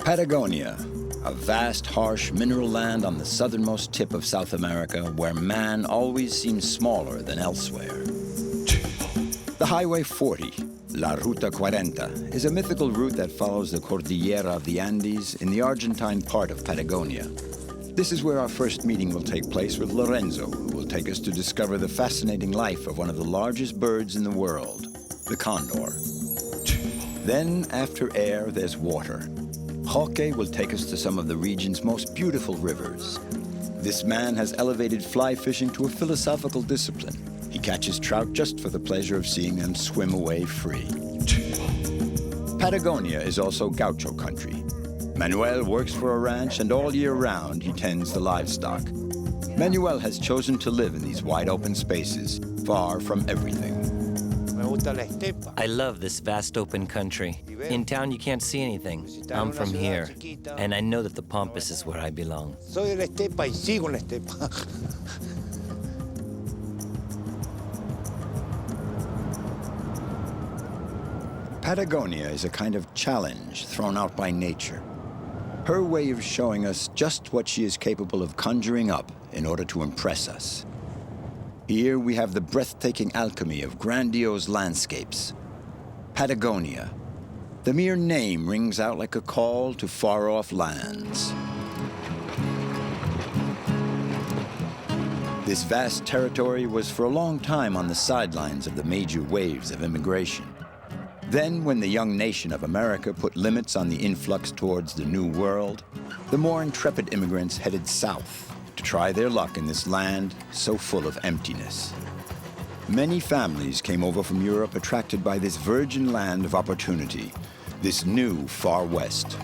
Patagonia, a vast, harsh mineral land on the southernmost tip of South America where man always seems smaller than elsewhere. The Highway 40, La Ruta 40, is a mythical route that follows the Cordillera of the Andes in the Argentine part of Patagonia. This is where our first meeting will take place with Lorenzo, who will take us to discover the fascinating life of one of the largest birds in the world, the condor. Then, after air, there's water. Jorge will take us to some of the region's most beautiful rivers. This man has elevated fly fishing to a philosophical discipline. He catches trout just for the pleasure of seeing them swim away free. Patagonia is also gaucho country. Manuel works for a ranch, and all year round he tends the livestock. Manuel has chosen to live in these wide open spaces, far from everything. I love this vast open country. In town you can't see anything. I'm from here, and I know that the Pampas is where I belong. Patagonia is a kind of challenge thrown out by nature. Her way of showing us just what she is capable of conjuring up in order to impress us. Here we have the breathtaking alchemy of grandiose landscapes. Patagonia. The mere name rings out like a call to far-off lands. This vast territory was for a long time on the sidelines of the major waves of immigration. Then, when the young nation of America put limits on the influx towards the New World, the more intrepid immigrants headed south to try their luck in this land so full of emptiness. Many families came over from Europe attracted by this virgin land of opportunity, this new Far West.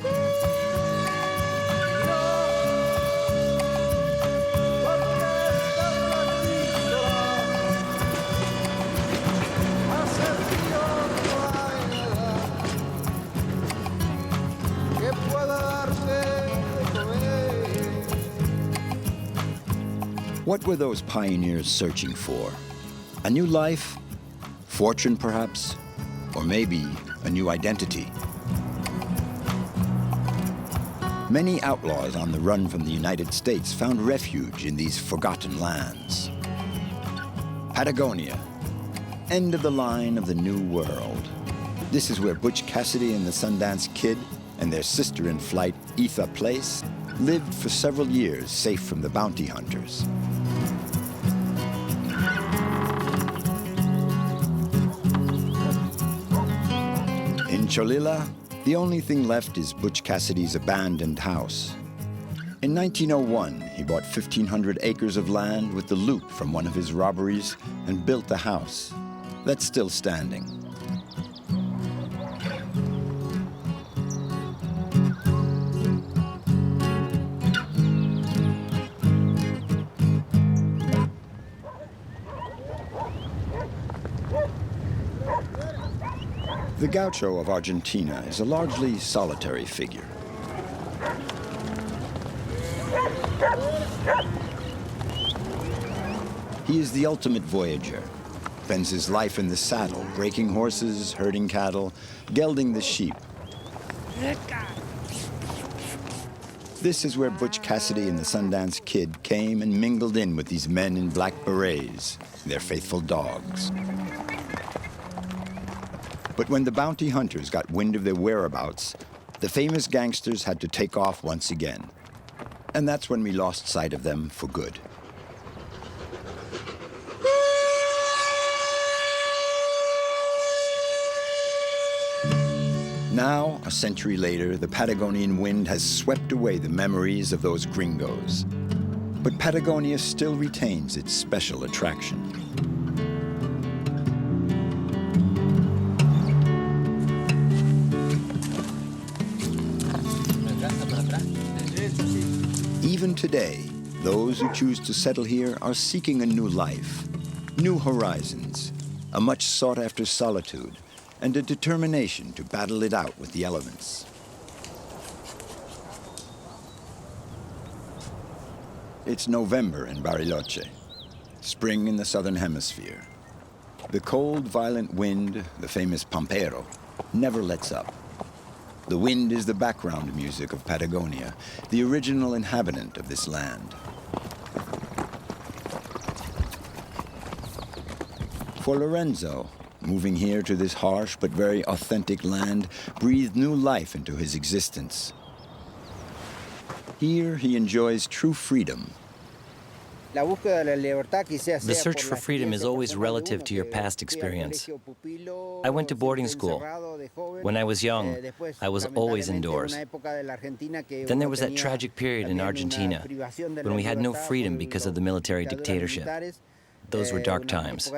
What were those pioneers searching for? A new life? Fortune, perhaps? Or maybe a new identity? Many outlaws on the run from the United States found refuge in these forgotten lands. Patagonia, end of the line of the New World. This is where Butch Cassidy and the Sundance Kid and their sister-in-flight, Etha Place, lived for several years safe from the bounty hunters. In Cholila, the only thing left is Butch Cassidy's abandoned house. In 1901, he bought 1,500 acres of land with the loot from one of his robberies and built a house that's still standing. The gaucho of Argentina is a largely solitary figure. He is the ultimate voyager, spends his life in the saddle, breaking horses, herding cattle, gelding the sheep. This is where Butch Cassidy and the Sundance Kid came and mingled in with these men in black berets, their faithful dogs. But when the bounty hunters got wind of their whereabouts, the famous gangsters had to take off once again. And that's when we lost sight of them for good. Now, a century later, the Patagonian wind has swept away the memories of those gringos. But Patagonia still retains its special attraction. Even today, those who choose to settle here are seeking a new life, new horizons, a much sought-after solitude, and a determination to battle it out with the elements. It's November in Bariloche, spring in the southern hemisphere. The cold, violent wind, the famous pampero, never lets up. The wind is the background music of Patagonia, the original inhabitant of this land. For Lorenzo, moving here to this harsh but very authentic land breathed new life into his existence. Here he enjoys true freedom. The search for freedom is always relative to your past experience. I went to boarding school. When I was young, I was always indoors. Then there was that tragic period in Argentina when we had no freedom because of the military dictatorship. Those were dark times.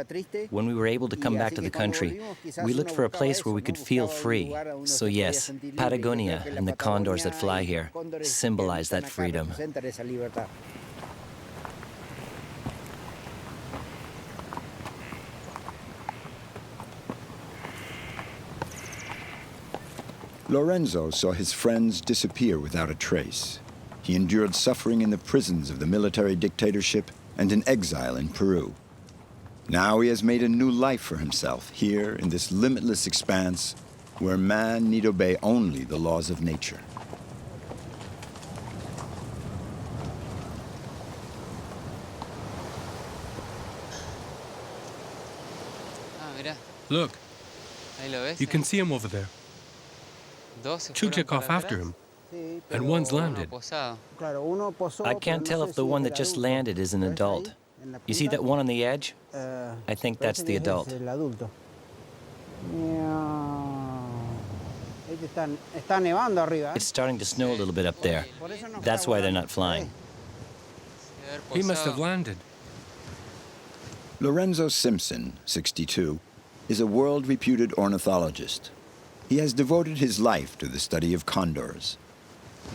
When we were able to come back to the country, we looked for a place where we could feel free. So yes, Patagonia and the condors that fly here symbolize that freedom. Lorenzo saw his friends disappear without a trace. He endured suffering in the prisons of the military dictatorship and in exile in Peru. Now he has made a new life for himself here in this limitless expanse where man need obey only the laws of nature. Look, you can see him over there. Two took off after him, and one's landed. I can't tell if the one that just landed is an adult. You see that one on the edge? I think that's the adult. It's starting to snow a little bit up there. That's why they're not flying. He must have landed. Lorenzo Simpson, 62, is a world-reputed ornithologist. He has devoted his life to the study of condors.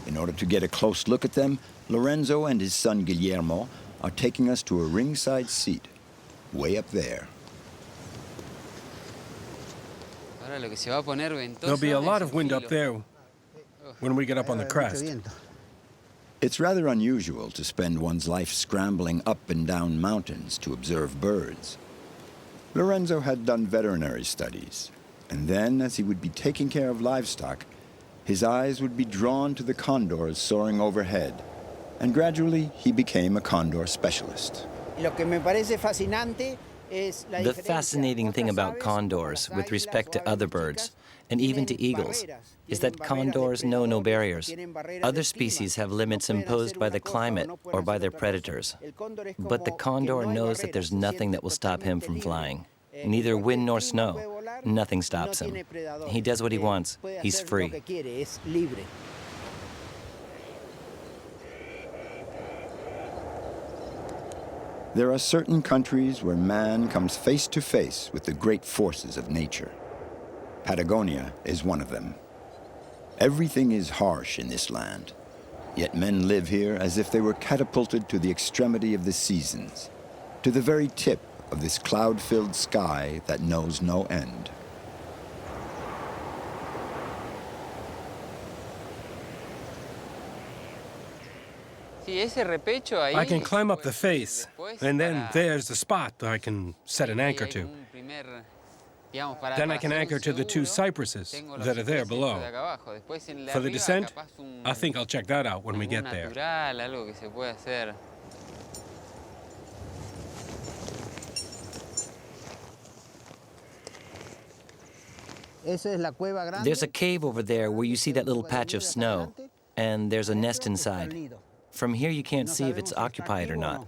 In order to get a close look at them, Lorenzo and his son Guillermo are taking us to a ringside seat, way up there. There'll be a lot of wind up there when we get up on the crest. It's rather unusual to spend one's life scrambling up and down mountains to observe birds. Lorenzo had done veterinary studies, and then, as he would be taking care of livestock, his eyes would be drawn to the condors soaring overhead, and gradually he became a condor specialist. The fascinating thing about condors, with respect to other birds, and even to eagles, is that condors know no barriers. Other species have limits imposed by the climate or by their predators. But the condor knows that there's nothing that will stop him from flying. Neither wind nor snow. Nothing stops him. He does what he wants. He's free. There are certain countries where man comes face to face with the great forces of nature. Patagonia is one of them. Everything is harsh in this land, yet men live here as if they were catapulted to the extremity of the seasons, to the very tip of this cloud-filled sky that knows no end. I can climb up the face, and then there's the spot that I can set an anchor to. Then I can anchor to the two cypresses that are there below. For the descent, I think I'll check that out when we get there. There's a cave over there where you see that little patch of snow, and there's a nest inside. From here, you can't see if it's occupied or not.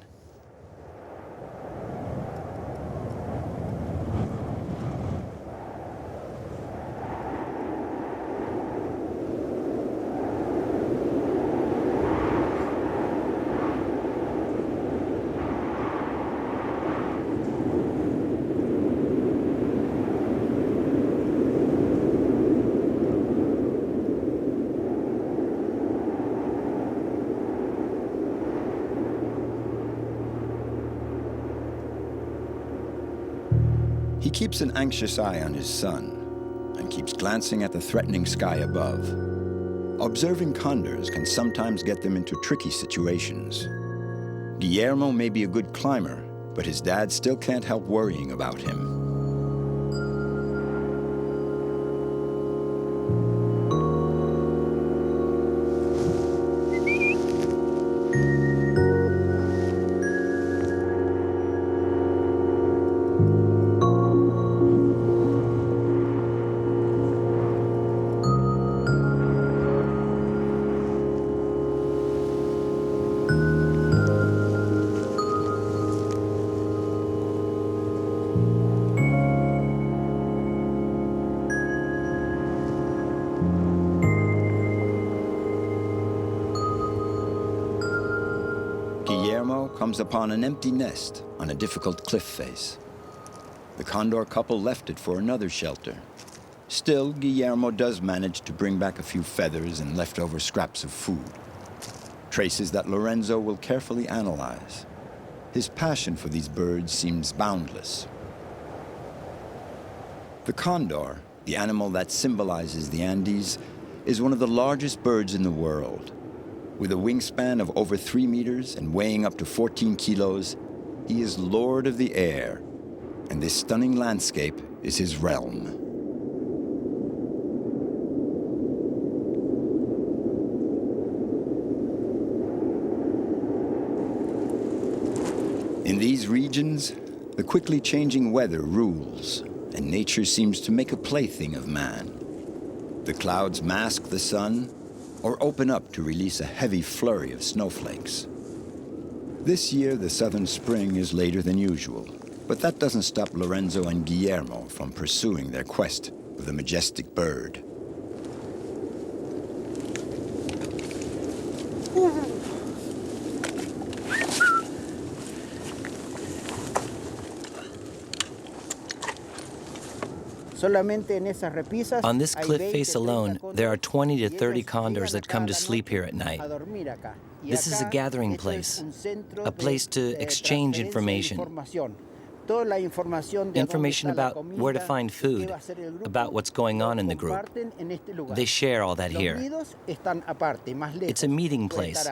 He keeps an anxious eye on his son and keeps glancing at the threatening sky above. Observing condors can sometimes get them into tricky situations. Guillermo may be a good climber, but his dad still can't help worrying about him. comes upon an empty nest on a difficult cliff face. The condor couple left it for another shelter. Still, Guillermo does manage to bring back a few feathers and leftover scraps of food. Traces that Lorenzo will carefully analyze. His passion for these birds seems boundless. The condor, the animal that symbolizes the Andes, is one of the largest birds in the world. With a wingspan of over 3 meters and weighing up to 14 kilos, he is lord of the air, and this stunning landscape is his realm. In these regions, the quickly changing weather rules, and nature seems to make a plaything of man. The clouds mask the sun or open up to release a heavy flurry of snowflakes. This year, the southern spring is later than usual, but that doesn't stop Lorenzo and Guillermo from pursuing their quest for the majestic bird. On this cliff face alone, there are 20 to 30 condors that come to sleep here at night. This is a gathering place, a place to exchange information. Information about where to find food, about what's going on in the group. They share all that here. It's a meeting place.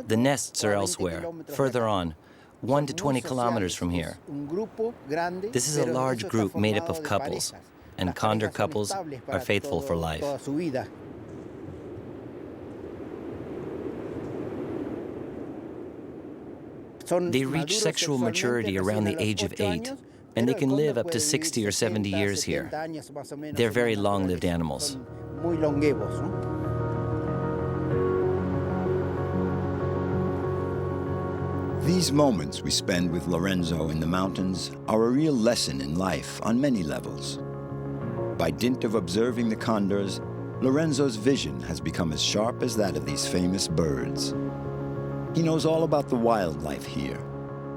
The nests are elsewhere, further on, 1 to 20 kilometers from here. This is a large group made up of couples, and condor couples are faithful for life. They reach sexual maturity around the age of 8, and they can live up to 60 or 70 years here. They're very long-lived animals. These moments we spend with Lorenzo in the mountains are a real lesson in life on many levels. By dint of observing the condors, Lorenzo's vision has become as sharp as that of these famous birds. He knows all about the wildlife here.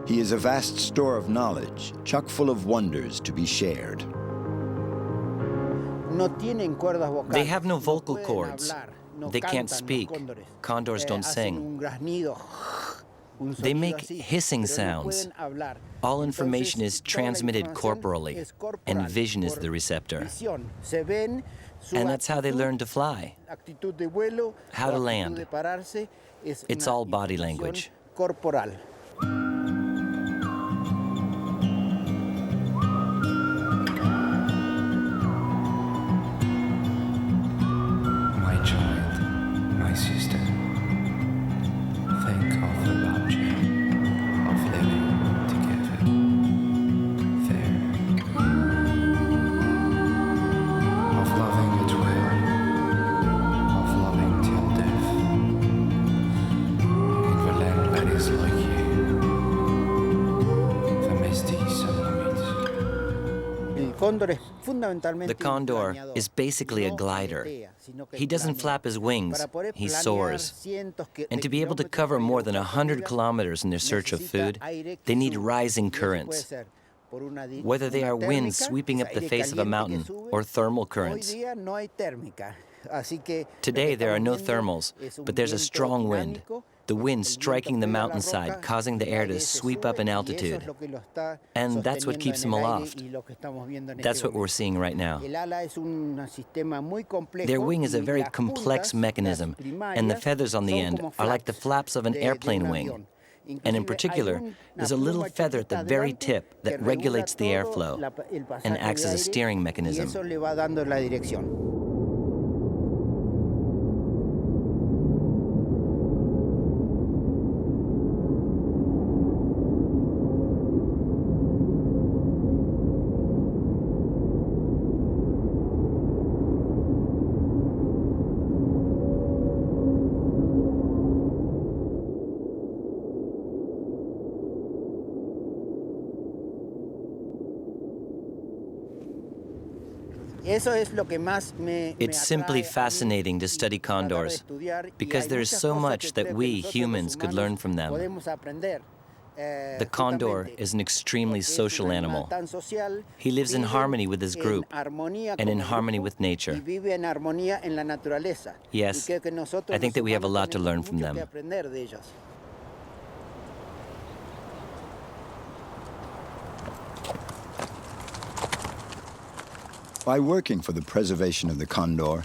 He is a vast store of knowledge, chock full of wonders to be shared. They have no vocal cords. They can't speak. Condors don't sing. They make hissing sounds. All information is transmitted corporally, and vision is the receptor. And that's how they learn to fly, how to land. It's all body language. My child, my sister, think of the rapture of living together, there, of loving at will, of loving till death, in the land that is like you, the misty summits. The condor is basically a glider. He doesn't flap his wings, he soars. And to be able to cover more than 100 kilometers in their search of food, they need rising currents. Whether they are winds sweeping up the face of a mountain or thermal currents. Today there are no thermals, but there's a strong wind. The wind striking the mountainside, causing the air to sweep up in altitude. And that's what keeps them aloft. That's what we're seeing right now. Their wing is a very complex mechanism, and the feathers on the end are like the flaps of an airplane wing. And in particular, there's a little feather at the very tip that regulates the airflow and acts as a steering mechanism. It's simply fascinating to study condors because there is so much that we humans could learn from them. The condor is an extremely social animal. He lives in harmony with his group and in harmony with nature. Yes, I think that we have a lot to learn from them. By working for the preservation of the condor,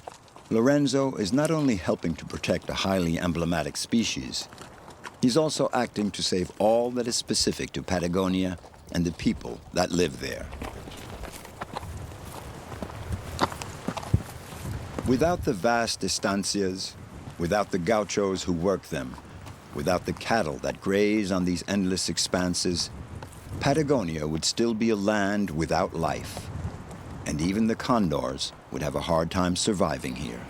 Lorenzo is not only helping to protect a highly emblematic species, he's also acting to save all that is specific to Patagonia and the people that live there. Without the vast estancias, without the gauchos who work them, without the cattle that graze on these endless expanses, Patagonia would still be a land without life. And even the condors would have a hard time surviving here.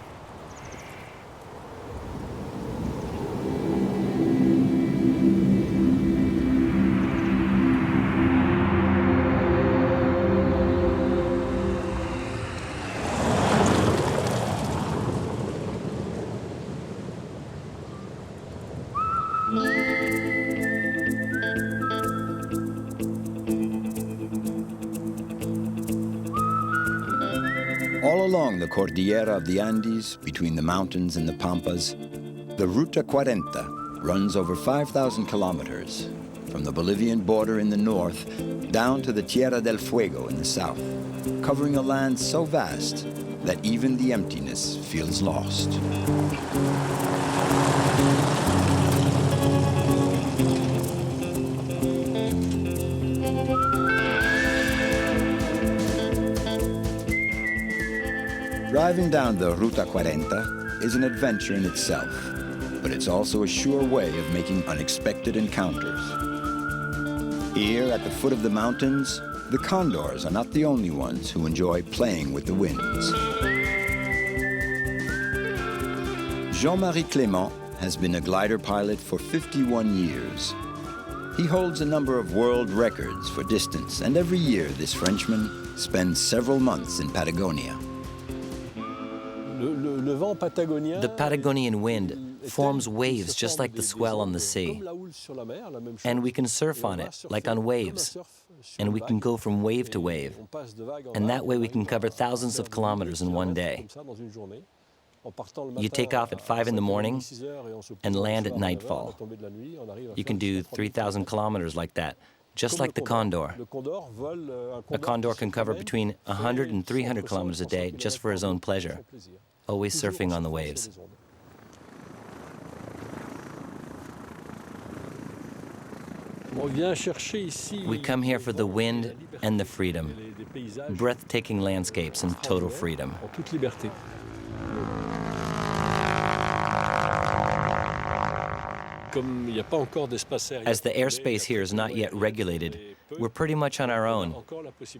All along the Cordillera of the Andes, between the mountains and the Pampas, the Ruta 40 runs over 5,000 kilometers, from the Bolivian border in the north down to the Tierra del Fuego in the south, covering a land so vast that even the emptiness feels lost. Driving down the Ruta 40 is an adventure in itself, but it's also a sure way of making unexpected encounters. Here at the foot of the mountains, the condors are not the only ones who enjoy playing with the winds. Jean-Marie Clément has been a glider pilot for 51 years. He holds a number of world records for distance, and every year this Frenchman spends several months in Patagonia. The Patagonian wind forms waves just like the swell on the sea. And we can surf on it, like on waves. And we can go from wave to wave. And that way we can cover thousands of kilometers in one day. You take off at 5 in the morning and land at nightfall. You can do 3,000 kilometers like that, just like the condor. A condor can cover between 100 and 300 kilometers a day just for his own pleasure, always surfing on the waves. We come here for the wind and the freedom, breathtaking landscapes and total freedom. As the airspace here is not yet regulated, we're pretty much on our own,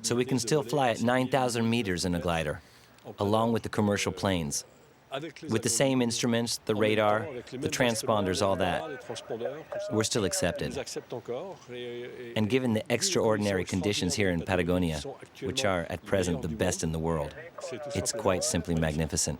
so we can still fly at 9,000 meters in a glider, along with the commercial planes. With the same instruments, the radar, the transponders, all that, we're still accepted. And given the extraordinary conditions here in Patagonia, which are at present the best in the world, it's quite simply magnificent.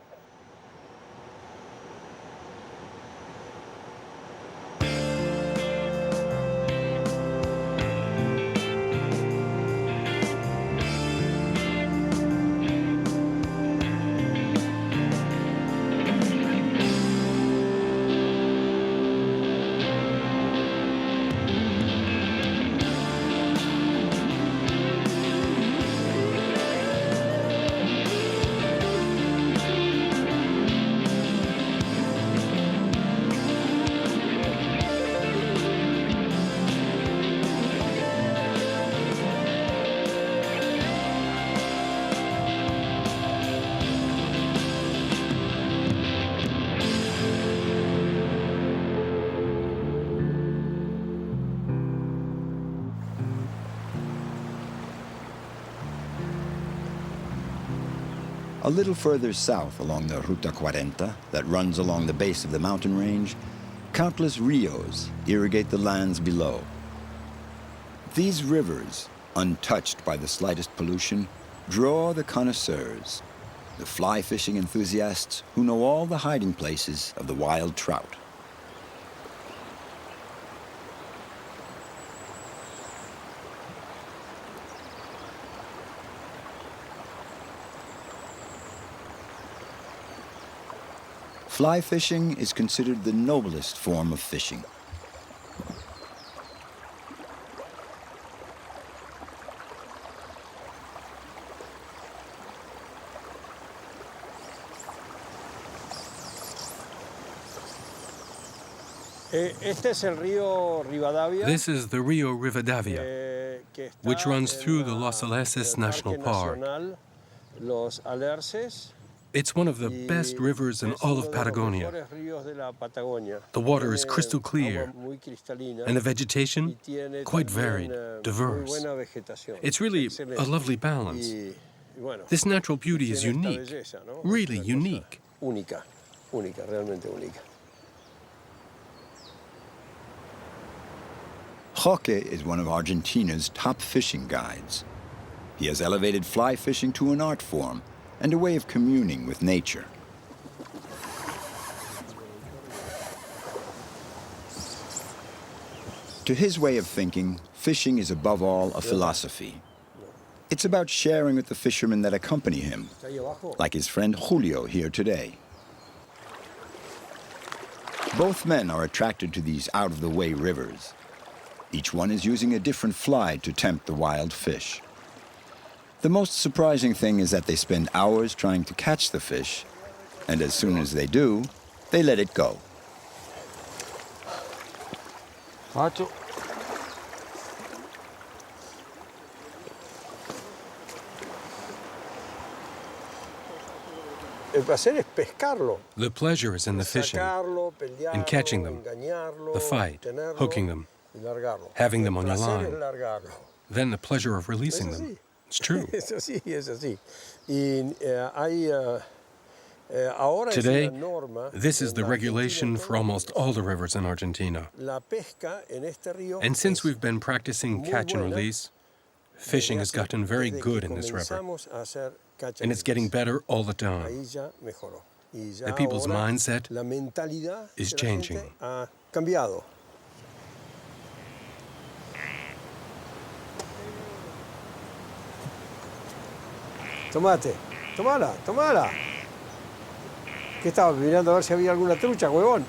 A little further south along the Ruta 40 that runs along the base of the mountain range, countless rios irrigate the lands below. These rivers, untouched by the slightest pollution, draw the connoisseurs, the fly fishing enthusiasts who know all the hiding places of the wild trout. Fly fishing is considered the noblest form of fishing. This is the Rio Rivadavia, which runs through the Los Alerces National Park. It's one of the best rivers in all of Patagonia. The water is crystal clear, and the vegetation quite varied, diverse. It's really a lovely balance. This natural beauty is unique, really unique. Jorge is one of Argentina's top fishing guides. He has elevated fly fishing to an art form and a way of communing with nature. To his way of thinking, fishing is above all a philosophy. It's about sharing with the fishermen that accompany him, like his friend Julio here today. Both men are attracted to these out-of-the-way rivers. Each one is using a different fly to tempt the wild fish. The most surprising thing is that they spend hours trying to catch the fish, and as soon as they do, they let it go. Macho. The pleasure is in the fishing, in catching them, the fight, hooking them, having them on your line. Then the pleasure of releasing them. It's true. Today, this is the regulation for almost all the rivers in Argentina. And since we've been practicing catch and release, fishing has gotten very good in this river. And it's getting better all the time. The people's mindset is changing. Tomala. ¿Qué estabas mirando a ver si había alguna trucha, huevón?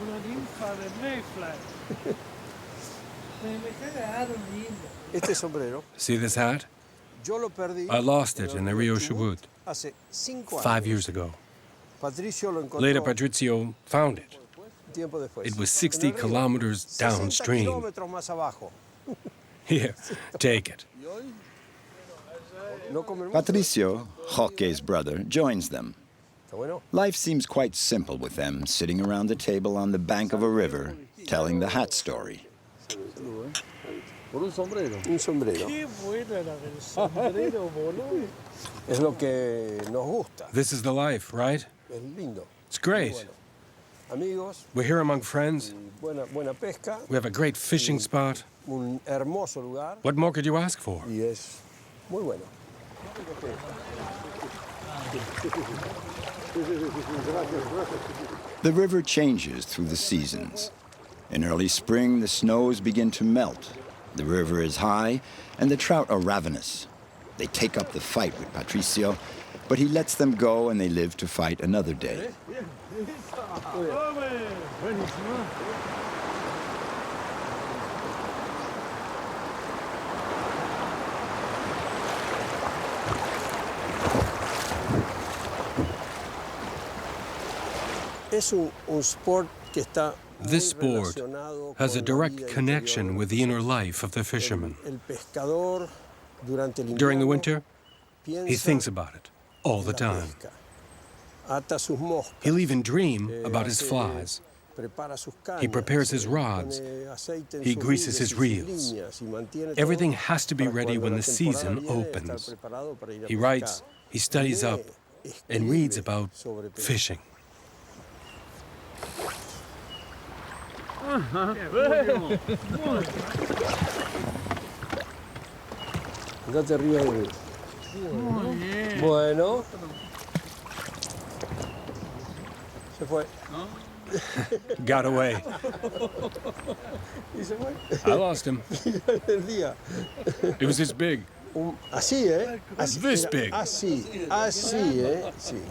Una ninfa de Mayfly. Este sombrero. See this hat? I lost it in the Rio Chubut 5 years ago. Later, Patricio found it. It was 60 kilometers downstream. Here, take it. Patricio, Jorge's brother, joins them. Life seems quite simple with them, sitting around the table on the bank of a river, telling the hat story. Un sombrero. Es lo que nos gusta. This is the life, right? Es lindo. It's great. Amigos, We're here among friends. buena pesca, We have a great fishing spot. un hermoso lugar What more could you ask for? y es muy bueno. The river changes through the seasons. In early spring, the snows begin to melt. The river is high, and the trout are ravenous. They take up the fight with Patricio, but he lets them go and they live to fight another day. Es un sport que está This sport has a direct connection with the inner life of the fisherman. El pescador durante el During the invierno winter, he thinks about it all the time. ata sus moscas, He'll even dream about his flies. prepara sus cañas, He prepares his rods. pone aceite en He sus greases ligas his y sus reels. líneas y mantiene Everything todo has to be para ready cuando when la the season temporada viene, opens. estar preparado para ir a He pescar. writes, he studies up, and reads about sobre pesca. fishing. Andate arriba del río. Bueno. Se fue. Got away. Y se fue. I lost him. El día. It was this big. Así, ¿eh? Así, This big. Así, así, ¿eh? Sí.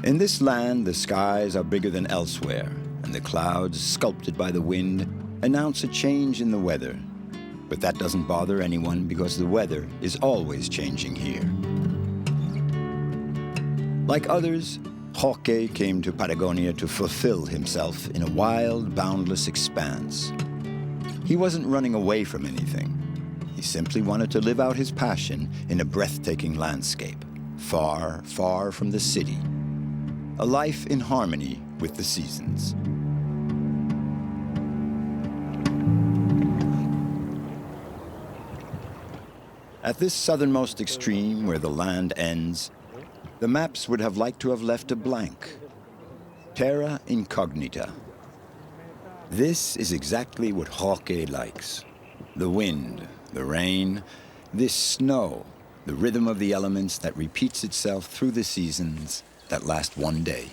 In this land, the skies are bigger than elsewhere, and the clouds, sculpted by the wind, announce a change in the weather. But that doesn't bother anyone because the weather is always changing here. Like others, Jorge came to Patagonia to fulfill himself in a wild, boundless expanse. He wasn't running away from anything. He simply wanted to live out his passion in a breathtaking landscape, far, far from the city. A life in harmony with the seasons. At this southernmost extreme where the land ends, the maps would have liked to have left a blank. Terra incognita. This is exactly what Jorge likes. The wind, the rain, this snow, the rhythm of the elements that repeats itself through the seasons that last one day.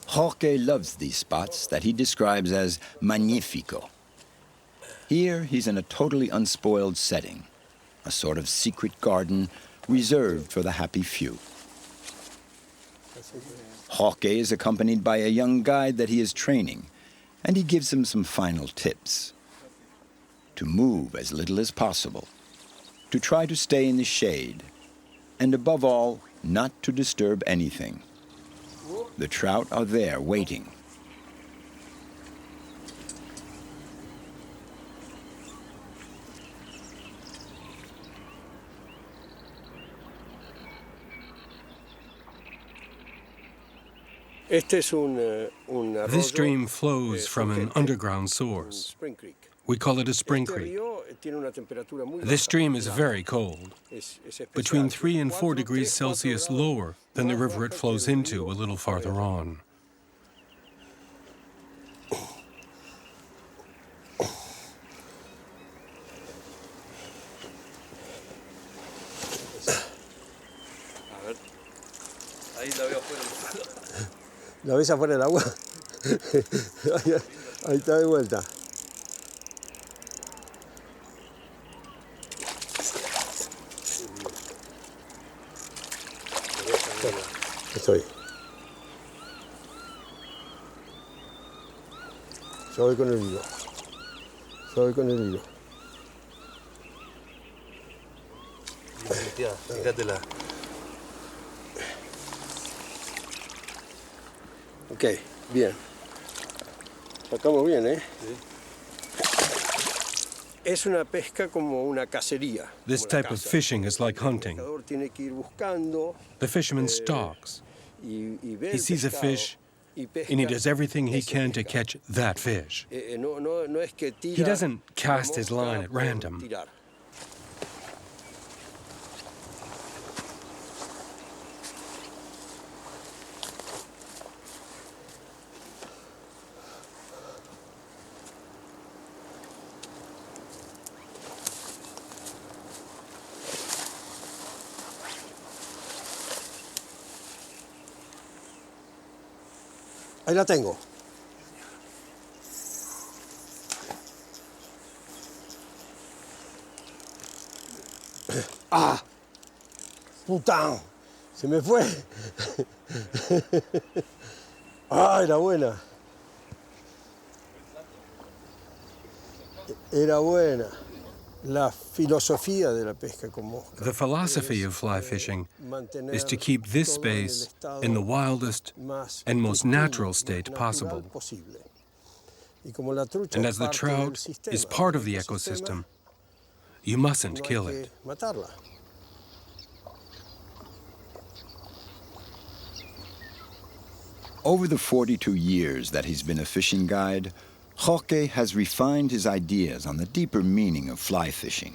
Jorge loves these spots that he describes as magnifico. Here, he's in a totally unspoiled setting, a sort of secret garden reserved for the happy few. Jorge is accompanied by a young guide that he is training, and he gives him some final tips. To move as little as possible, to try to stay in the shade, and above all, not to disturb anything. The trout are there waiting. This stream flows from an underground source. We call it a spring creek. This stream is very cold, between 3 and 4 degrees Celsius lower than the river it flows into a little farther on. ¿La ves afuera del agua? Ahí está de vuelta. Estoy. Yo voy con el hilo. Yo voy con el hilo. Fíjatela. Ok, bien. Sacamos bien, ¿eh? Sí. Es una pesca como una cacería. This type of fishing is like hunting. The fisherman stalks. He sees a fish, and he does everything he can to catch that fish. He doesn't cast his line at random. Ahí la tengo. ¡Ah! ¡Putain! Se me fue. ¡Ah, era buena! Era buena. La filosofía de la pesca con mosca. The philosophy of fly fishing is to keep this space in the wildest and most natural state possible. And as the trout is part of the ecosystem, you mustn't kill it. Over the 42 years that he's been a fishing guide, Jorge has refined his ideas on the deeper meaning of fly fishing.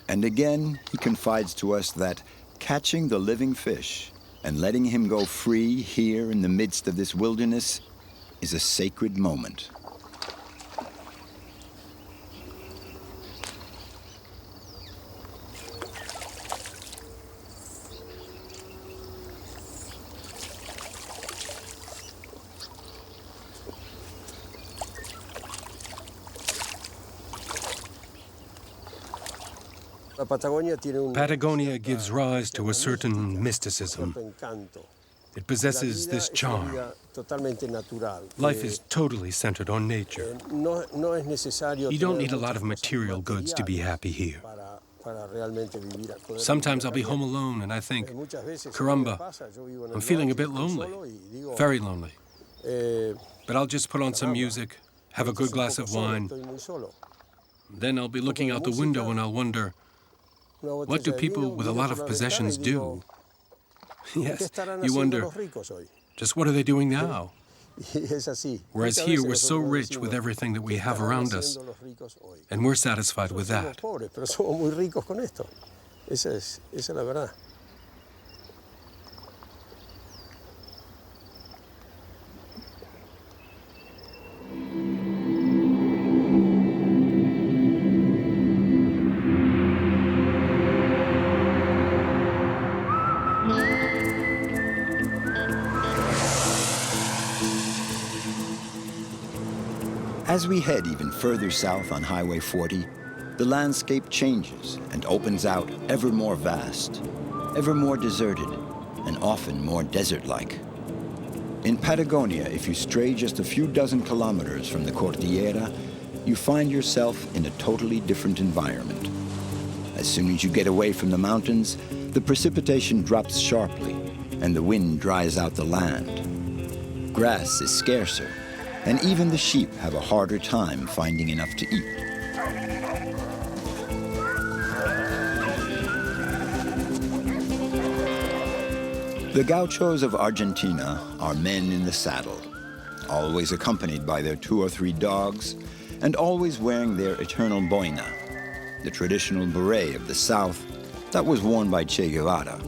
And again, he confides to us that catching the living fish and letting him go free here in the midst of this wilderness is a sacred moment. Patagonia gives rise to a certain mysticism. It possesses this charm. Life is totally centered on nature. You don't need a lot of material goods to be happy here. Sometimes I'll be home alone and I think, caramba, I'm feeling a bit lonely, very lonely. But I'll just put on some music, have a good glass of wine. Then I'll be looking out the window and I'll wonder, what do people with a lot of possessions do? Yes, you wonder, just what are they doing now? Whereas here we're so rich with everything that we have around us, and we're satisfied with that. As we head even further south on Highway 40, the landscape changes and opens out ever more vast, ever more deserted, and often more desert-like. In Patagonia, if you stray just a few dozen kilometers from the Cordillera, you find yourself in a totally different environment. As soon as you get away from the mountains, the precipitation drops sharply, and the wind dries out the land. Grass is scarcer, and even the sheep have a harder time finding enough to eat. The gauchos of Argentina are men in the saddle, always accompanied by their 2 or 3 dogs, and always wearing their eternal boina, the traditional beret of the South that was worn by Che Guevara.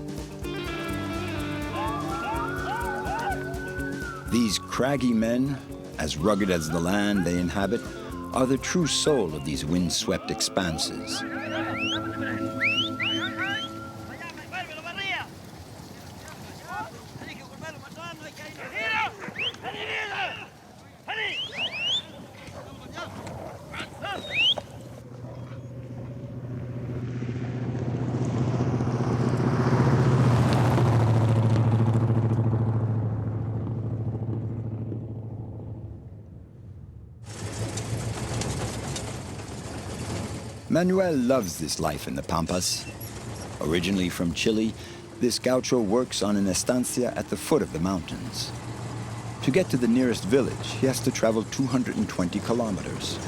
These craggy men, as rugged as the land they inhabit, are the true soul of these wind-swept expanses. Manuel loves this life in the Pampas. Originally from Chile, this gaucho works on an estancia at the foot of the mountains. To get to the nearest village, he has to travel 220 kilometers.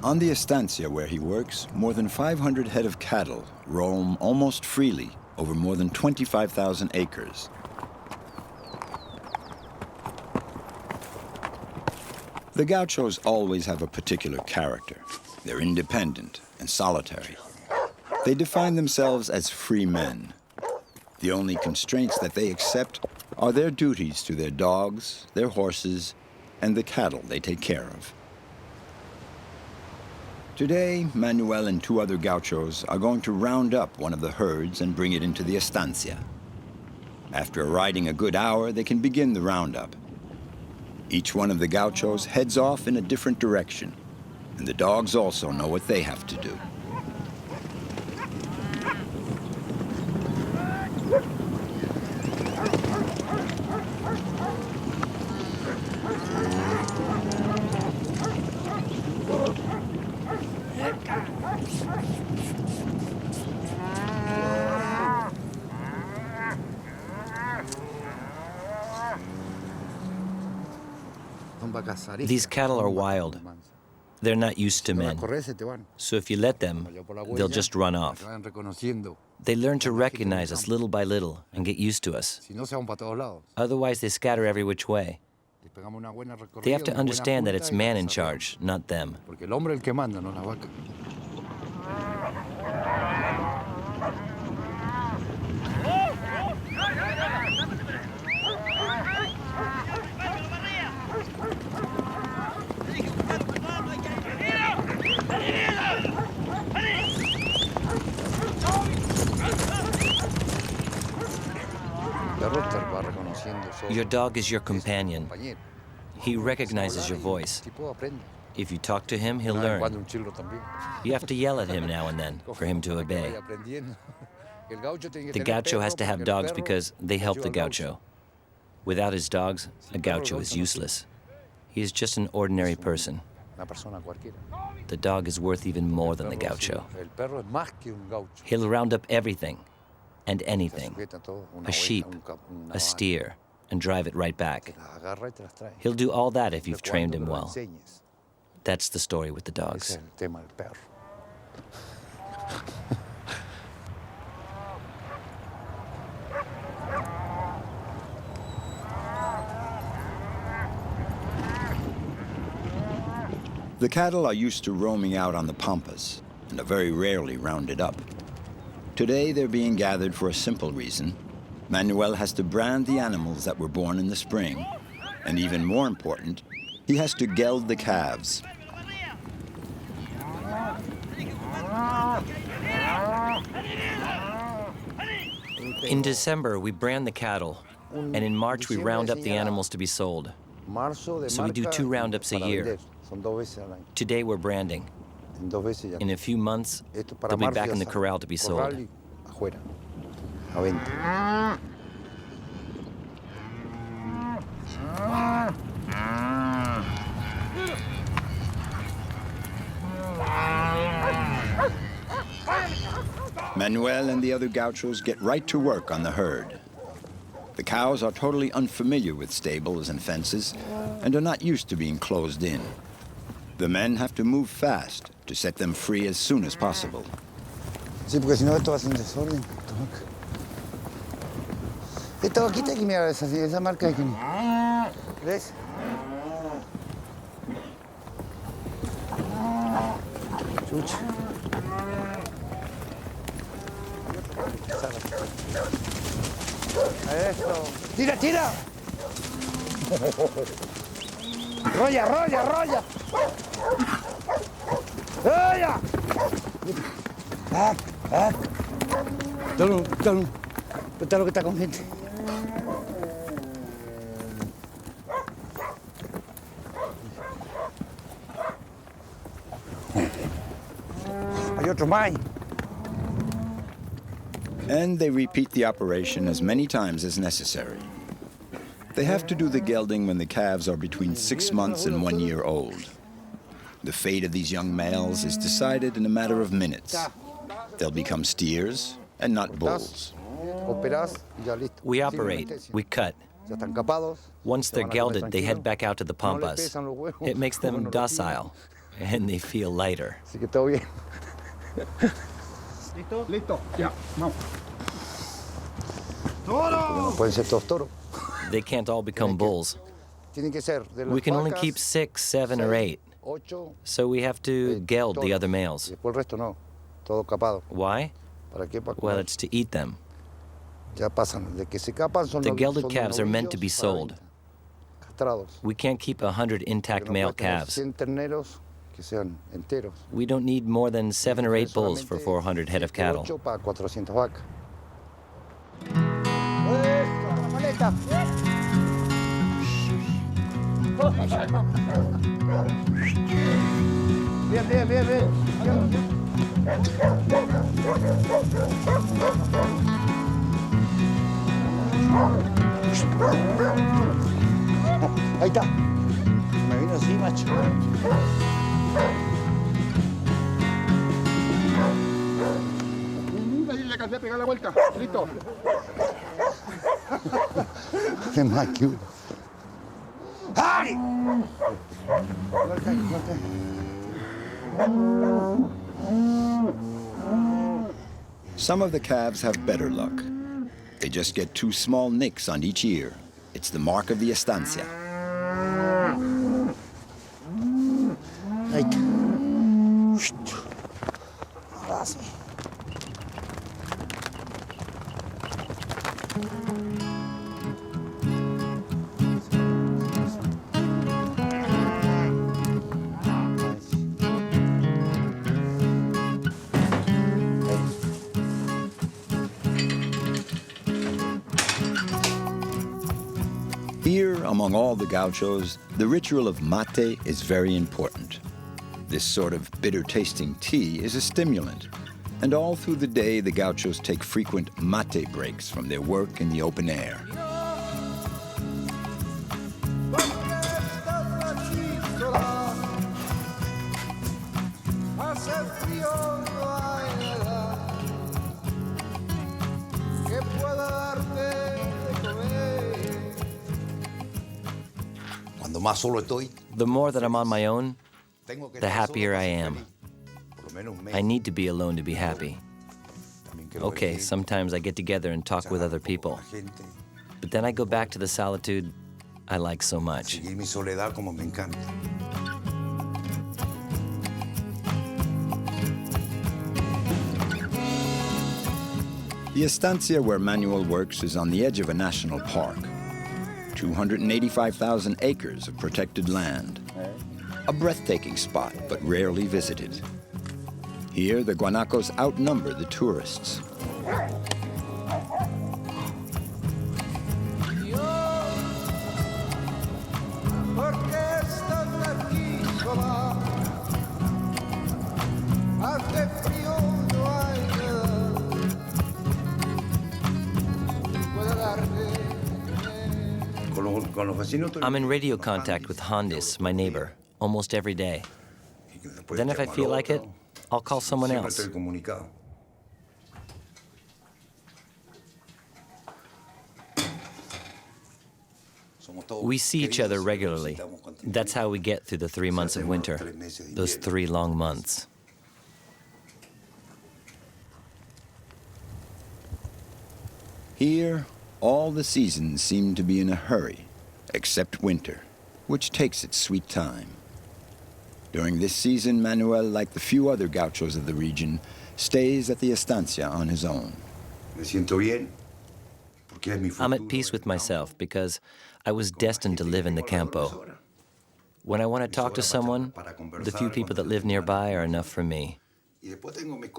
On the estancia where he works, more than 500 head of cattle roam almost freely over more than 25,000 acres. The gauchos always have a particular character. They're independent and solitary. They define themselves as free men. The only constraints that they accept are their duties to their dogs, their horses, and the cattle they take care of. Today, Manuel and 2 other gauchos are going to round up one of the herds and bring it into the estancia. After riding a good hour, they can begin the roundup. Each one of the gauchos heads off in a different direction, and the dogs also know what they have to do. These cattle are wild. They're not used to men. So if you let them, they'll just run off. They learn to recognize us little by little and get used to us. Otherwise, they scatter every which way. They have to understand that it's man in charge, not them. Your dog is your companion. He recognizes your voice. If you talk to him, he'll learn. You have to yell at him now and then for him to obey. The gaucho has to have dogs because they help the gaucho. Without his dogs, a gaucho is useless. He is just an ordinary person. The dog is worth even more than the gaucho. He'll round up everything and anything, a sheep, a steer, and drive it right back. He'll do all that if you've trained him well. That's the story with the dogs. The cattle are used to roaming out on the pampas and are very rarely rounded up. Today, they're being gathered for a simple reason. Manuel has to brand the animals that were born in the spring, and even more important, he has to geld the calves. In December, we brand the cattle, and in March, we round up the animals to be sold. So we do 2 roundups a year. Today, we're branding. In a few months, they'll be back in the corral to be sold. Manuel and the other gauchos get right to work on the herd. The cows are totally unfamiliar with stables and fences and are not used to being closed in. The men have to move fast to set them free as soon as possible. Sí, porque si no esto va a ser un desorden. Esta vaquita hay que mirar esa marca hay que mirar. ¿Ves? Chucha. Eso. ¡Tira, tira! ¡Rolla, rolla, rolla! ¡Rolla! Dale, dale. Está lo que está con gente. Hay otro más. And they repeat the operation as many times as necessary. They have to do the gelding when the calves are between 6 months and 1 year old. The fate of these young males is decided in a matter of minutes. They'll become steers and not bulls. We operate, we cut. Once they're gelded, they head back out to the pampas. It makes them docile, and they feel lighter. Listo, ya, vamos. Toro! Pueden ser todos toros. They can't all become bulls. We can only keep 6, 7, or 8. So we have to geld the other males. Why? Well, it's to eat them. The gelded calves are meant to be sold. We can't keep 100 intact male calves. We don't need more than 7 or 8 bulls for 400 head of cattle. Bien, bien, bien, bien. Ahí está. Me vino así, macho. Ahí le alcancé a pegar la vuelta. Listo. Qué más cute. ¡Ay! Some of the calves have better luck. They just get 2 small nicks on each ear. It's the mark of the estancia. Ahí está. Ahora sí. Here, among all the gauchos, the ritual of mate is very important. This sort of bitter-tasting tea is a stimulant, and all through the day, the gauchos take frequent mate breaks from their work in the open air. The more that I'm on my own, the happier I am. I need to be alone to be happy. Okay, sometimes I get together and talk with other people. But then I go back to the solitude I like so much. The estancia where Manuel works is on the edge of a national park. 285,000 acres of protected land. A breathtaking spot, but rarely visited. Here, the guanacos outnumber the tourists. I'm in radio contact with Hondis, my neighbor, almost every day. Then if I feel like it, I'll call someone else. We see each other regularly. That's how we get through the 3 months of winter, those 3 long months. Here, all the seasons seem to be in a hurry, except winter, which takes its sweet time. During this season, Manuel, like the few other gauchos of the region, stays at the estancia on his own. I'm at peace with myself because I was destined to live in the campo. When I want to talk to someone, the few people that live nearby are enough for me.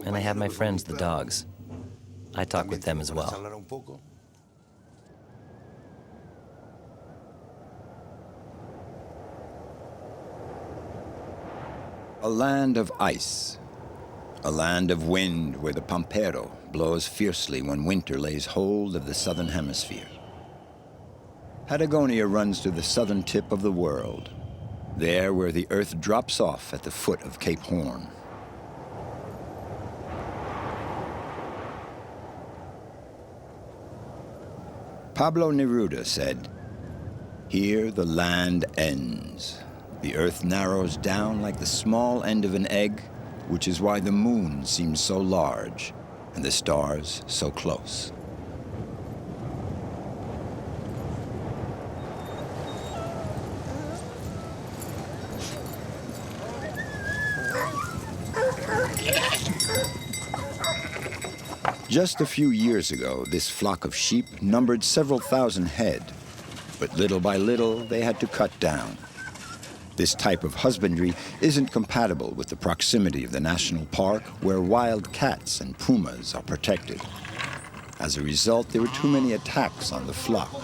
And I have my friends, the dogs. I talk with them as well. A land of ice, a land of wind where the pampero blows fiercely when winter lays hold of the southern hemisphere. Patagonia runs to the southern tip of the world, there where the earth drops off at the foot of Cape Horn. Pablo Neruda said, "Here the land ends. The earth narrows down like the small end of an egg, which is why the moon seems so large and the stars so close." Just a few years ago, this flock of sheep numbered several thousand head, but little by little they had to cut down. This type of husbandry isn't compatible with the proximity of the national park where wild cats and pumas are protected. As a result, there were too many attacks on the flock.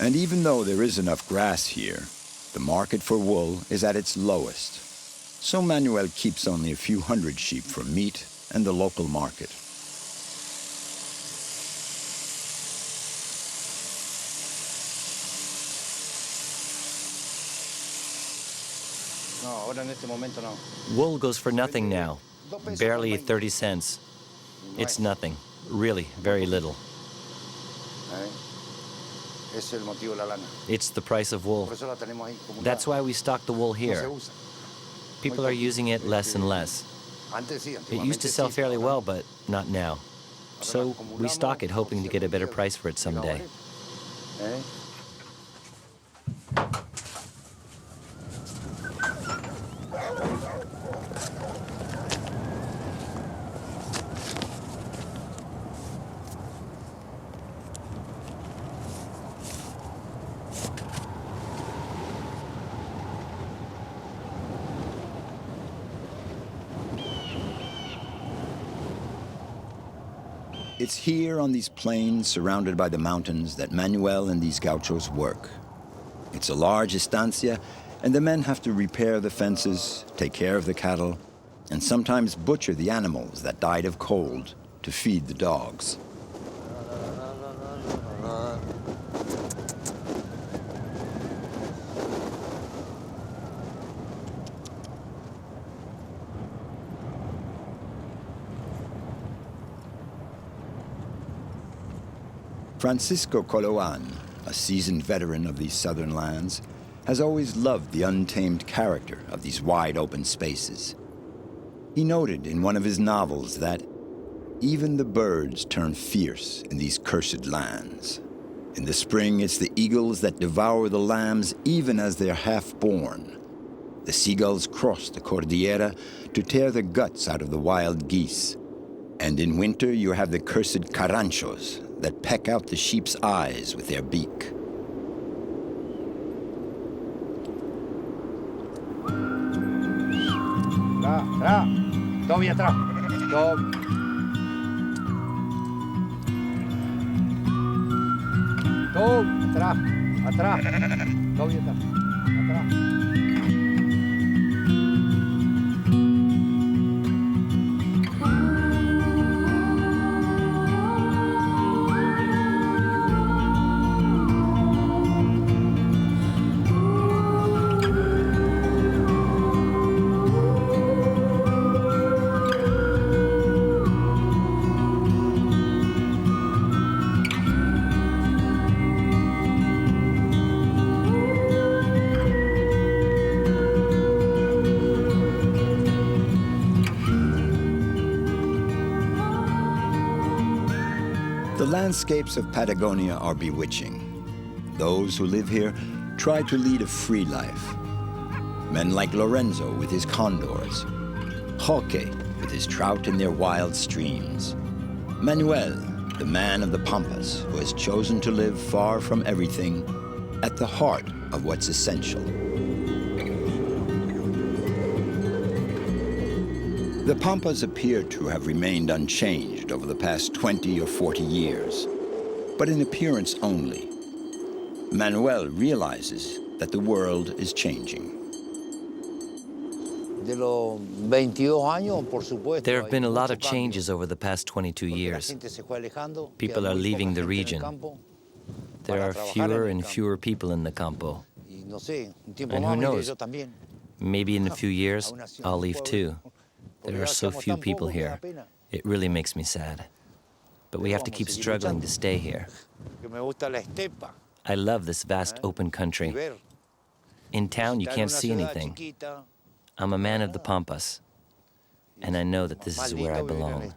And even though there is enough grass here, the market for wool is at its lowest. So Manuel keeps only a few hundred sheep for meat and the local market. Wool goes for nothing now, barely 30 cents. It's nothing, really, very little. It's the price of wool. That's why we stock the wool here. People are using it less and less. It used to sell fairly well, but not now. So we stock it hoping to get a better price for it someday. It's here on these plains surrounded by the mountains that Manuel and these gauchos work. It's a large estancia, and the men have to repair the fences, take care of the cattle, and sometimes butcher the animals that died of cold to feed the dogs. Francisco Coloan, a seasoned veteran of these southern lands, has always loved the untamed character of these wide open spaces. He noted in one of his novels that even the birds turn fierce in these cursed lands. In the spring, it's the eagles that devour the lambs even as they're half-born. The seagulls cross the Cordillera to tear the guts out of the wild geese. And in winter, you have the cursed caranchos that peck out the sheep's eyes with their beak. Todo bien atrás. Todo. Todo atrás. Atrás. Todo bien atrás. Atrás. The landscapes of Patagonia are bewitching. Those who live here try to lead a free life. Men like Lorenzo with his condors, Jorge with his trout in their wild streams, Manuel, the man of the pampas who has chosen to live far from everything, at the heart of what's essential. The pampas appear to have remained unchanged over the past 20 or 40 years, but in appearance only. Manuel realizes that the world is changing. There have been a lot of changes over the past 22 years. People are leaving the region. There are fewer and fewer people in the campo. And who knows, maybe in a few years, I'll leave too. There are so few people here. It really makes me sad. But we have to keep struggling to stay here. I love this vast open country. In town, you can't see anything. I'm a man of the pampas, and I know that this is where I belong.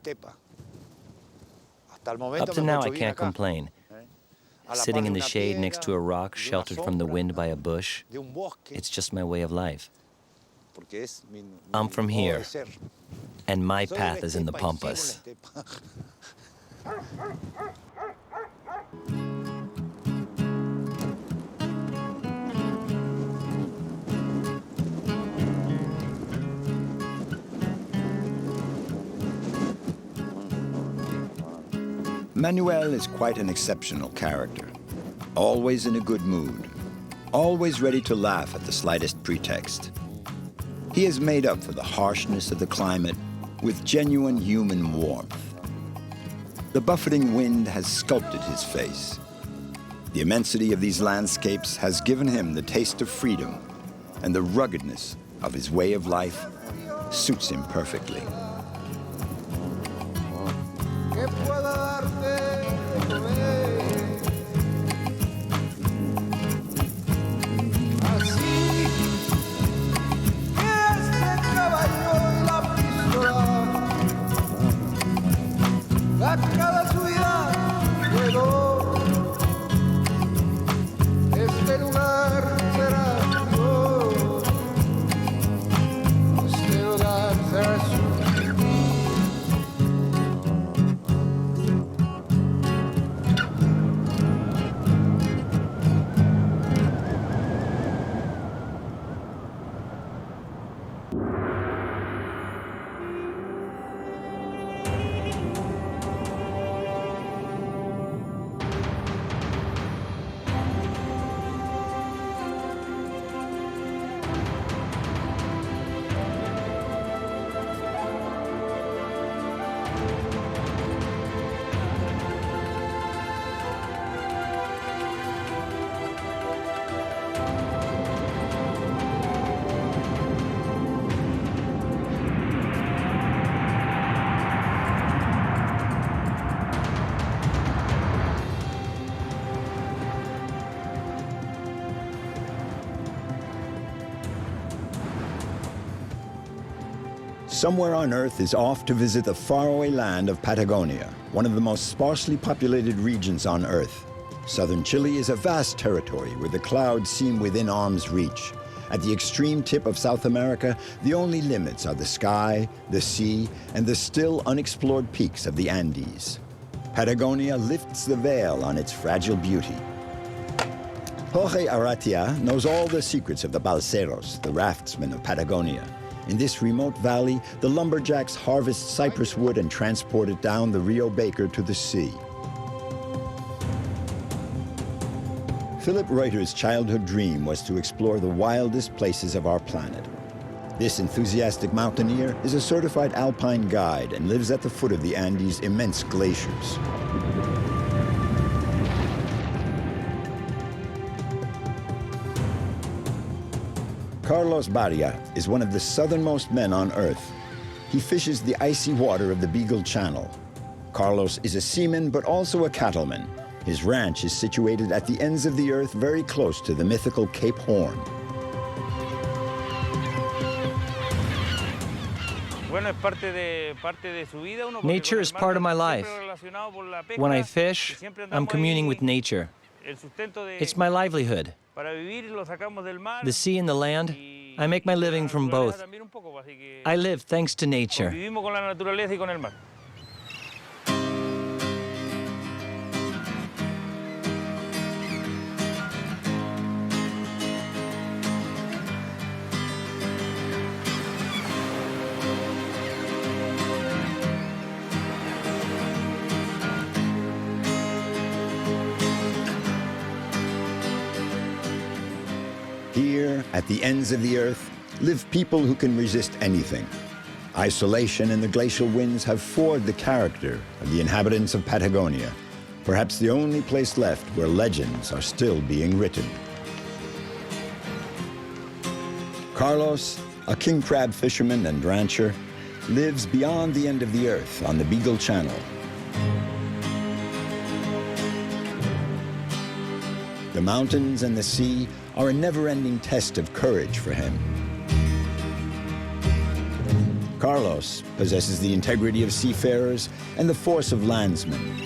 Up to now, I can't complain. Sitting in the shade next to a rock, sheltered from the wind by a bush, it's just my way of life. I'm from here, and my path is in the pampas. Manuel is quite an exceptional character, always in a good mood, always ready to laugh at the slightest pretext. He has made up for the harshness of the climate with genuine human warmth. The buffeting wind has sculpted his face. The immensity of these landscapes has given him the taste of freedom, and the ruggedness of his way of life suits him perfectly. somewhere on Earth is off to visit the faraway land of Patagonia, one of the most sparsely populated regions on Earth. Southern Chile is a vast territory where the clouds seem within arm's reach. At the extreme tip of South America, the only limits are the sky, the sea, and the still unexplored peaks of the Andes. Patagonia lifts the veil on its fragile beauty. Jorge Araoz knows all the secrets of the balseros, the raftsmen of Patagonia. In this remote valley, the lumberjacks harvest cypress wood and transport it down the Rio Baker to the sea. Philip Reuter's childhood dream was to explore the wildest places of our planet. This enthusiastic mountaineer is a certified Alpine guide and lives at the foot of the Andes' immense glaciers. Carlos Barria is one of the southernmost men on Earth. He fishes the icy water of the Beagle Channel. Carlos is a seaman, but also a cattleman. His ranch is situated at the ends of the Earth, very close to the mythical Cape Horn. Nature is part of my life. When I fish, I'm communing with nature. It's my livelihood. The sea and the land, I make my living from both. I live thanks to nature. Here, at the ends of the Earth, live people who can resist anything. Isolation and the glacial winds have forged the character of the inhabitants of Patagonia, perhaps the only place left where legends are still being written. Carlos, a king crab fisherman and rancher, lives beyond the end of the Earth on the Beagle Channel. The mountains and the sea are a never-ending test of courage for him. Carlos possesses the integrity of seafarers and the force of landsmen.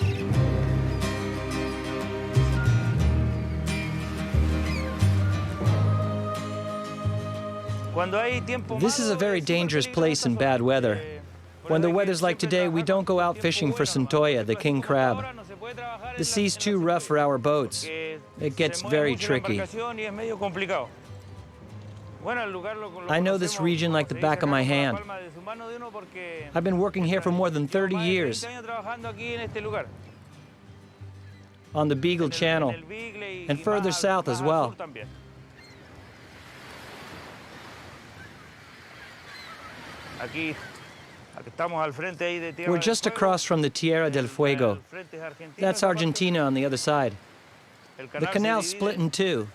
This is a very dangerous place in bad weather. When the weather's like today, we don't go out fishing for centolla, the king crab. The sea's too rough for our boats. It gets very tricky. I know this region like the back of my hand. I've been working here for more than 30 years. On the Beagle Channel, and further south as well. We're just across from the Tierra del Fuego. That's Argentina on the other side. The canal's split in two.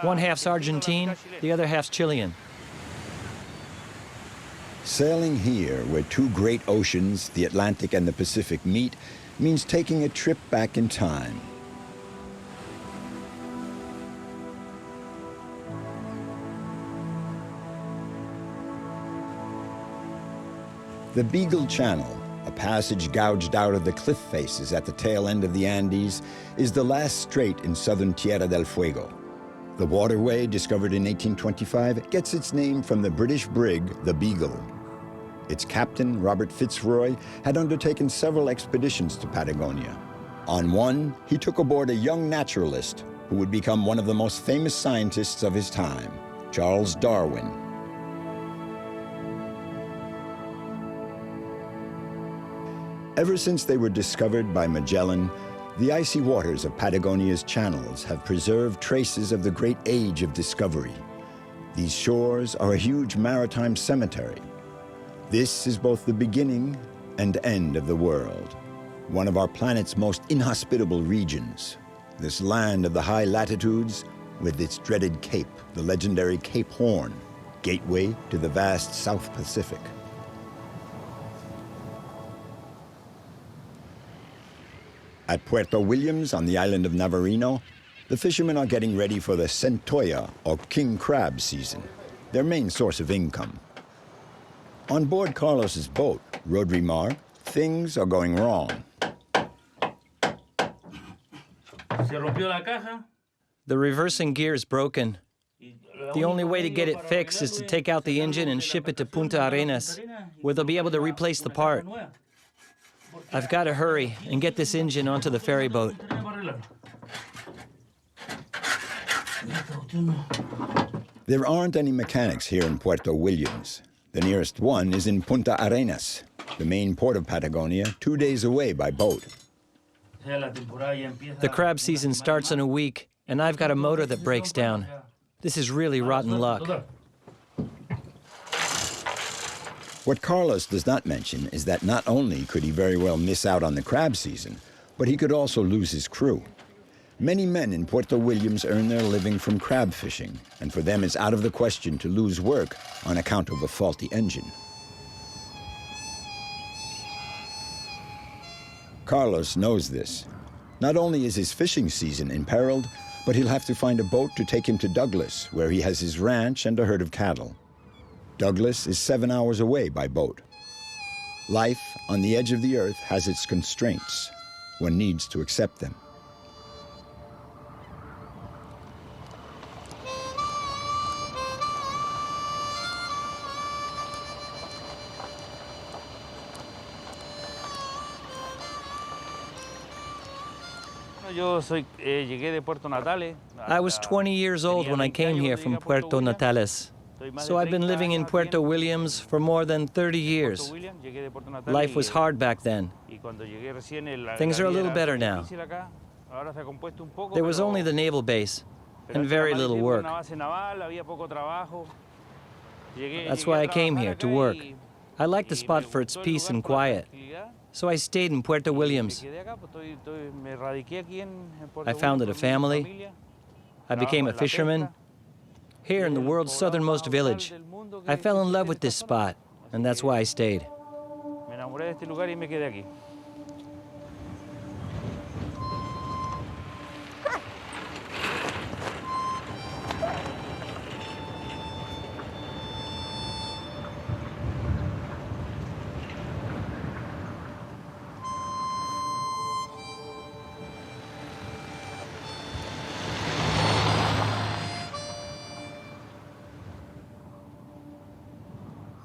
One half's Argentine, the other half's Chilean. Sailing here, where two great oceans, the Atlantic and the Pacific, meet, means taking a trip back in time. The Beagle Channel, a passage gouged out of the cliff faces at the tail end of the Andes, is the last strait in southern Tierra del Fuego. The waterway, discovered in 1825, gets its name from the British brig, the Beagle. Its captain, Robert Fitzroy, had undertaken several expeditions to Patagonia. On one, he took aboard a young naturalist who would become one of the most famous scientists of his time, Charles Darwin. Ever since they were discovered by Magellan, the icy waters of Patagonia's channels have preserved traces of the great age of discovery. These shores are a huge maritime cemetery. This is both the beginning and end of the world, one of our planet's most inhospitable regions. This land of the high latitudes, with its dreaded cape, the legendary Cape Horn, gateway to the vast South Pacific. At Puerto Williams on the island of Navarino, the fishermen are getting ready for the centolla, or king crab season, their main source of income. On board Carlos's boat, Rodri Mar, things are going wrong. The reversing gear is broken. The only way to get it fixed is to take out the engine and ship it to Punta Arenas, where they'll be able to replace the part. I've got to hurry and get this engine onto the ferry boat. There aren't any mechanics here in Puerto Williams. The nearest one is in Punta Arenas, the main port of Patagonia, 2 days away by boat. The crab season starts in a week, and I've got a motor that breaks down. This is really rotten luck. What Carlos does not mention is that not only could he very well miss out on the crab season, but he could also lose his crew. Many men in Puerto Williams earn their living from crab fishing, and for them it's out of the question to lose work on account of a faulty engine. Carlos knows this. Not only is his fishing season imperiled, but he'll have to find a boat to take him to Douglas, where he has his ranch and a herd of cattle. Douglas is 7 hours away by boat. Life on the edge of the earth has its constraints. One needs to accept them. I was 20 years old when I came here from Puerto Natales. So I've been living in Puerto Williams for more than 30 years. Life was hard back then. Things are a little better now. There was only the naval base and very little work. That's why I came here, to work. I like the spot for its peace and quiet. So I stayed in Puerto Williams. I founded a family. I became a fisherman. Here in the world's southernmost village, I fell in love with this spot, and that's why I stayed.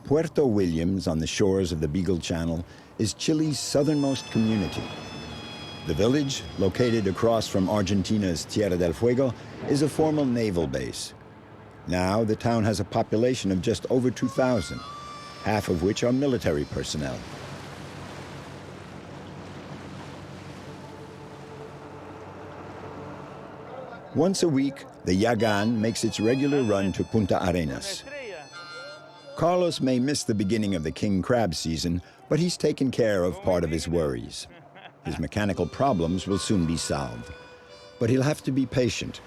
Puerto Williams, on the shores of the Beagle Channel, is Chile's southernmost community. The village, located across from Argentina's Tierra del Fuego, is a former naval base. Now, the town has a population of just over 2,000, half of which are military personnel. Once a week, the Yagan makes its regular run to Punta Arenas. Carlos may miss the beginning of the king crab season, but he's taken care of part of his worries. His mechanical problems will soon be solved, but he'll have to be patient.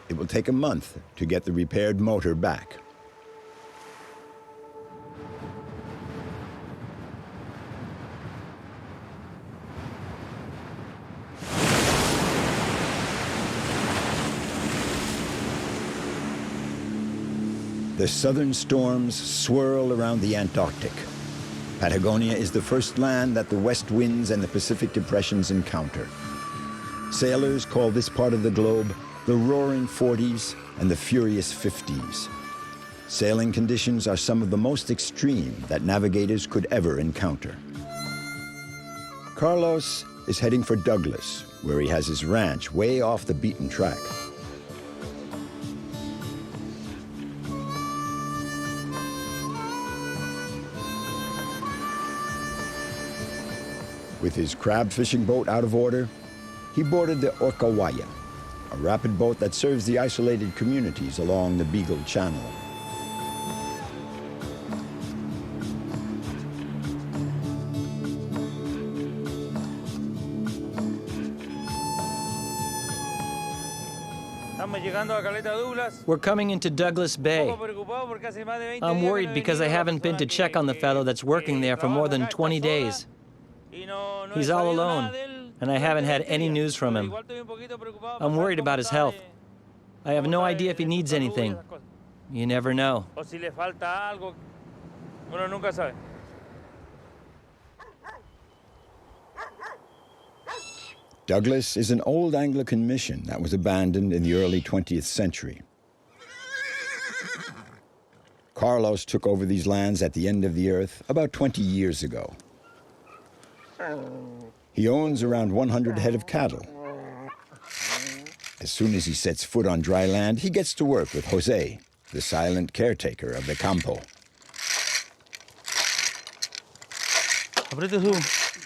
It will take a month to get the repaired motor back. The southern storms swirl around the Antarctic. Patagonia is the first land that the west winds and the Pacific depressions encounter. Sailors call this part of the globe the roaring 40s and the furious 50s. Sailing conditions are some of the most extreme that navigators could ever encounter. Carlos is heading for Douglas, where he has his ranch way off the beaten track. With his crab fishing boat out of order, he boarded the Orcawaya, a rapid boat that serves the isolated communities along the Beagle Channel. We're coming into Douglas Bay. I'm worried because I haven't been to check on the fellow that's working there for more than 20 days. He's all alone, and I haven't had any news from him. I'm worried about his health. I have no idea if he needs anything. You never know. Uno nunca sabe. Douglas is an old Anglican mission that was abandoned in the early 20th century. Carlos took over these lands at the end of the earth about 20 years ago. He owns around 100 head of cattle. As soon as he sets foot on dry land, he gets to work with Jose, the silent caretaker of the campo.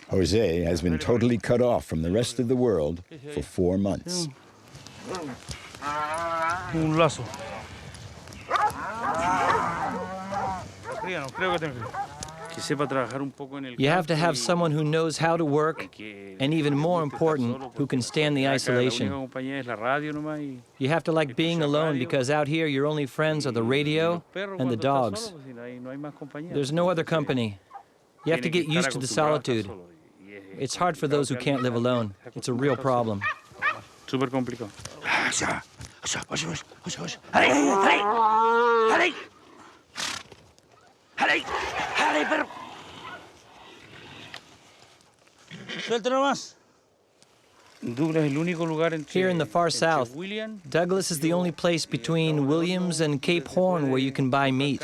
Jose has been totally cut off from the rest of the world for 4 months. Un lazo. You have to have someone who knows how to work, and even more important, who can stand the isolation. You have to like being alone because out here your only friends are the radio and the dogs. There's no other company. You have to get used to the solitude. It's hard for those who can't live alone. It's a real problem. Súper complicado. Here in the far south, Douglas is the only place between Williams and Cape Horn where you can buy meat.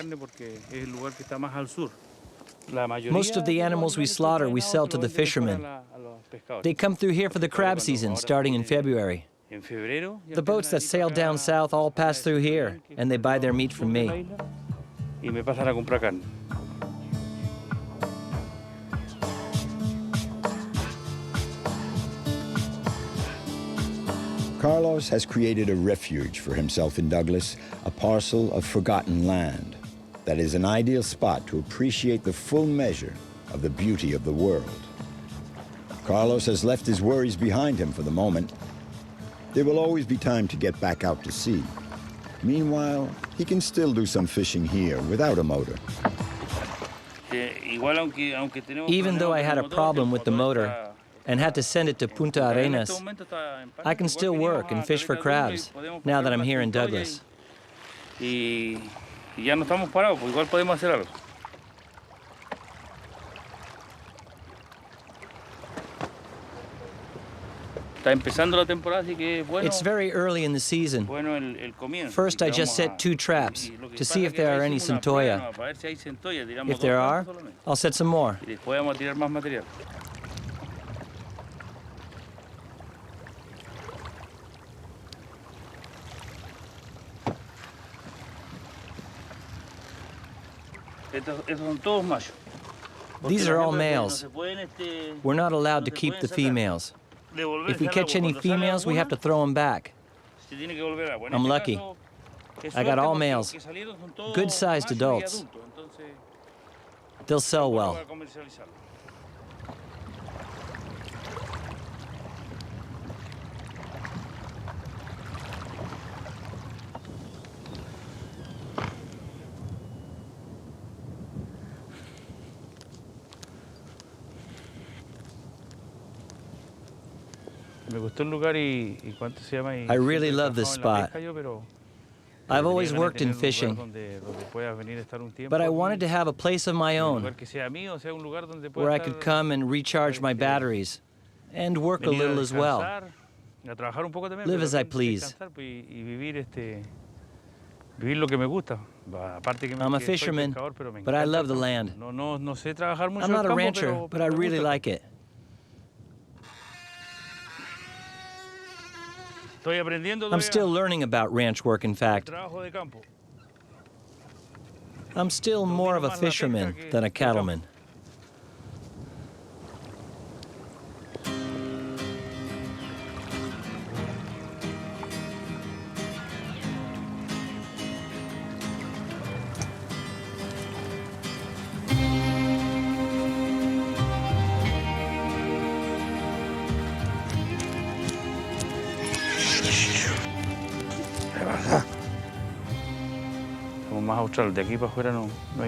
Most of the animals we slaughter, we sell to the fishermen. They come through here for the crab season, starting in February. The boats that sail down south all pass through here, and they buy their meat from me. Carlos has created a refuge for himself in Douglas, a parcel of forgotten land that is an ideal spot to appreciate the full measure of the beauty of the world. Carlos has left his worries behind him for the moment. There will always be time to get back out to sea. Meanwhile, he can still do some fishing here without a motor. Even though I had a problem with the motor and had to send it to Punta Arenas, I can still work and fish for crabs now that I'm here in Douglas. Ya no estamos parados, pues igual podemos hacer algo. Está empezando la temporada, así que bueno. It's very early in the season. First, I just set 2 traps to see if there are any centolla. If there are, I'll set some more. Y después vamos a tirar más material. These are all males. We're not allowed to keep the females. If we catch any females, we have to throw them back. I'm lucky. I got all males, good-sized adults. They'll sell well. I really love this spot. I've always worked in fishing, but I wanted to have a place of my own where I could come and recharge my batteries and work a little as well. Live as I please. I'm a fisherman, but I love the land. I'm not a rancher, but I really like it. I'm still learning about ranch work, in fact. I'm still more of a fisherman than a cattleman.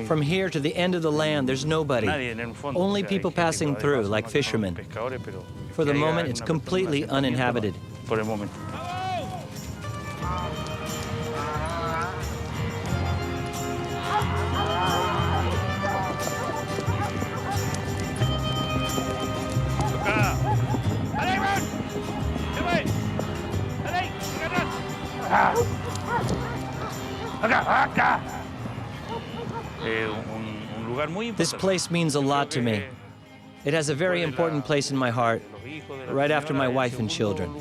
From here to the end of the land, there's nobody. Only people passing through, like fishermen. For the moment, it's completely uninhabited. This place means a lot to me. It has a very important place in my heart, right after my wife and children.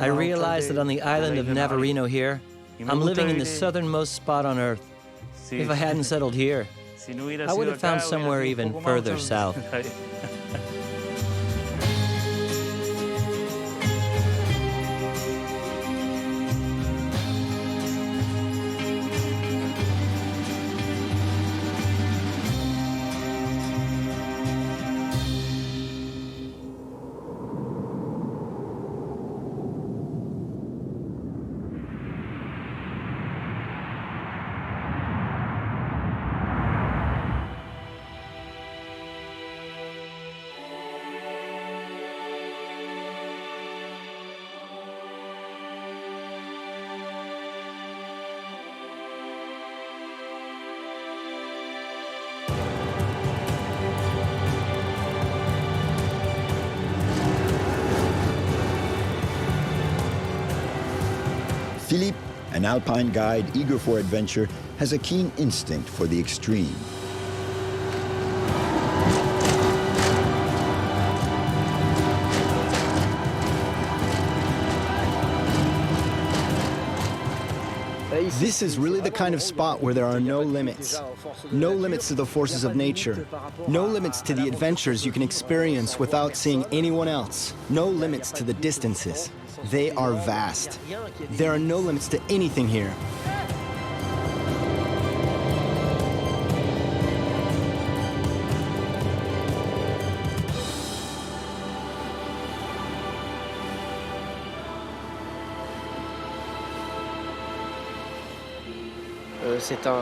I realize that on the island of Navarino here, I'm living in the southernmost spot on Earth. If I hadn't settled here, I would have found somewhere even further south. Philippe, an Alpine guide eager for adventure, has a keen instinct for the extreme. This is really the kind of spot where there are no limits. No limits to the forces of nature. No limits to the adventures you can experience without seeing anyone else. No limits to the distances. They are vast. There are no limits to anything here.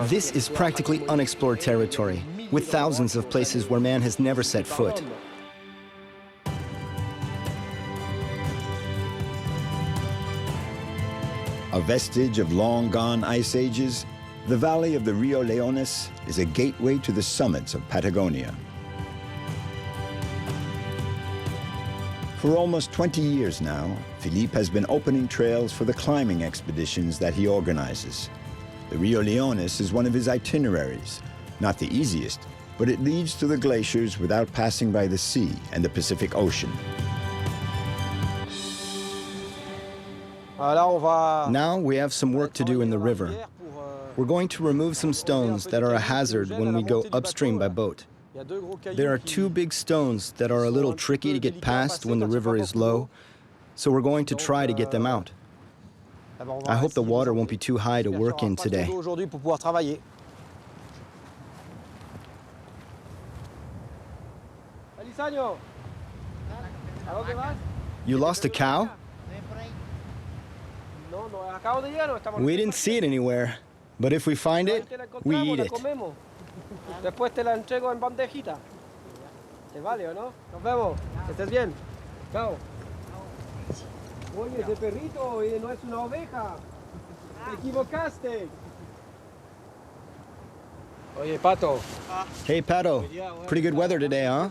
This is practically unexplored territory, with thousands of places where man has never set foot. A vestige of long-gone ice ages, the valley of the Rio Leones is a gateway to the summits of Patagonia. For almost 20 years now, Philippe has been opening trails for the climbing expeditions that he organizes. The Rio Leones is one of his itineraries, not the easiest, but it leads to the glaciers without passing by the sea and the Pacific Ocean. Now we have some work to do in the river. We're going to remove some stones that are a hazard when we go upstream by boat. There are two big stones that are a little tricky to get past when the river is low, so we're going to try to get them out. I hope the water won't be too high to work in today. You lost a cow? We didn't see it anywhere, but if we find it, we eat it. Después te la entrego en bandejita. ¿Te vale o no? Nos vemos. Que estés bien. Chao. Oye, ese perrito no es una oveja. Te equivocaste. Oye, Pato. Hey, Pato. Pretty good weather today, huh?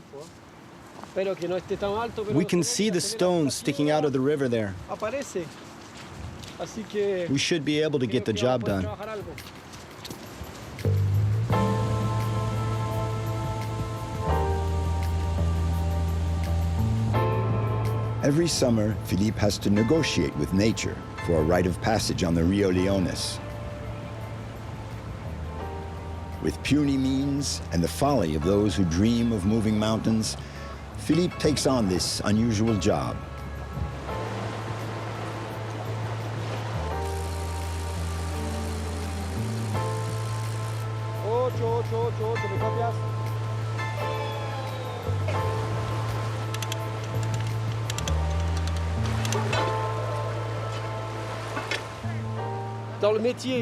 Espero que no esté tan alto, pero We can see the stones sticking out of the river there. aparece. Así que We should be able to get the job done. trabajar algo. Every summer, Philippe has to negotiate with nature for a rite of passage on the Rio Leones. With puny means and the folly of those who dream of moving mountains, Philippe takes on this unusual job. Ocho, ¿me copias?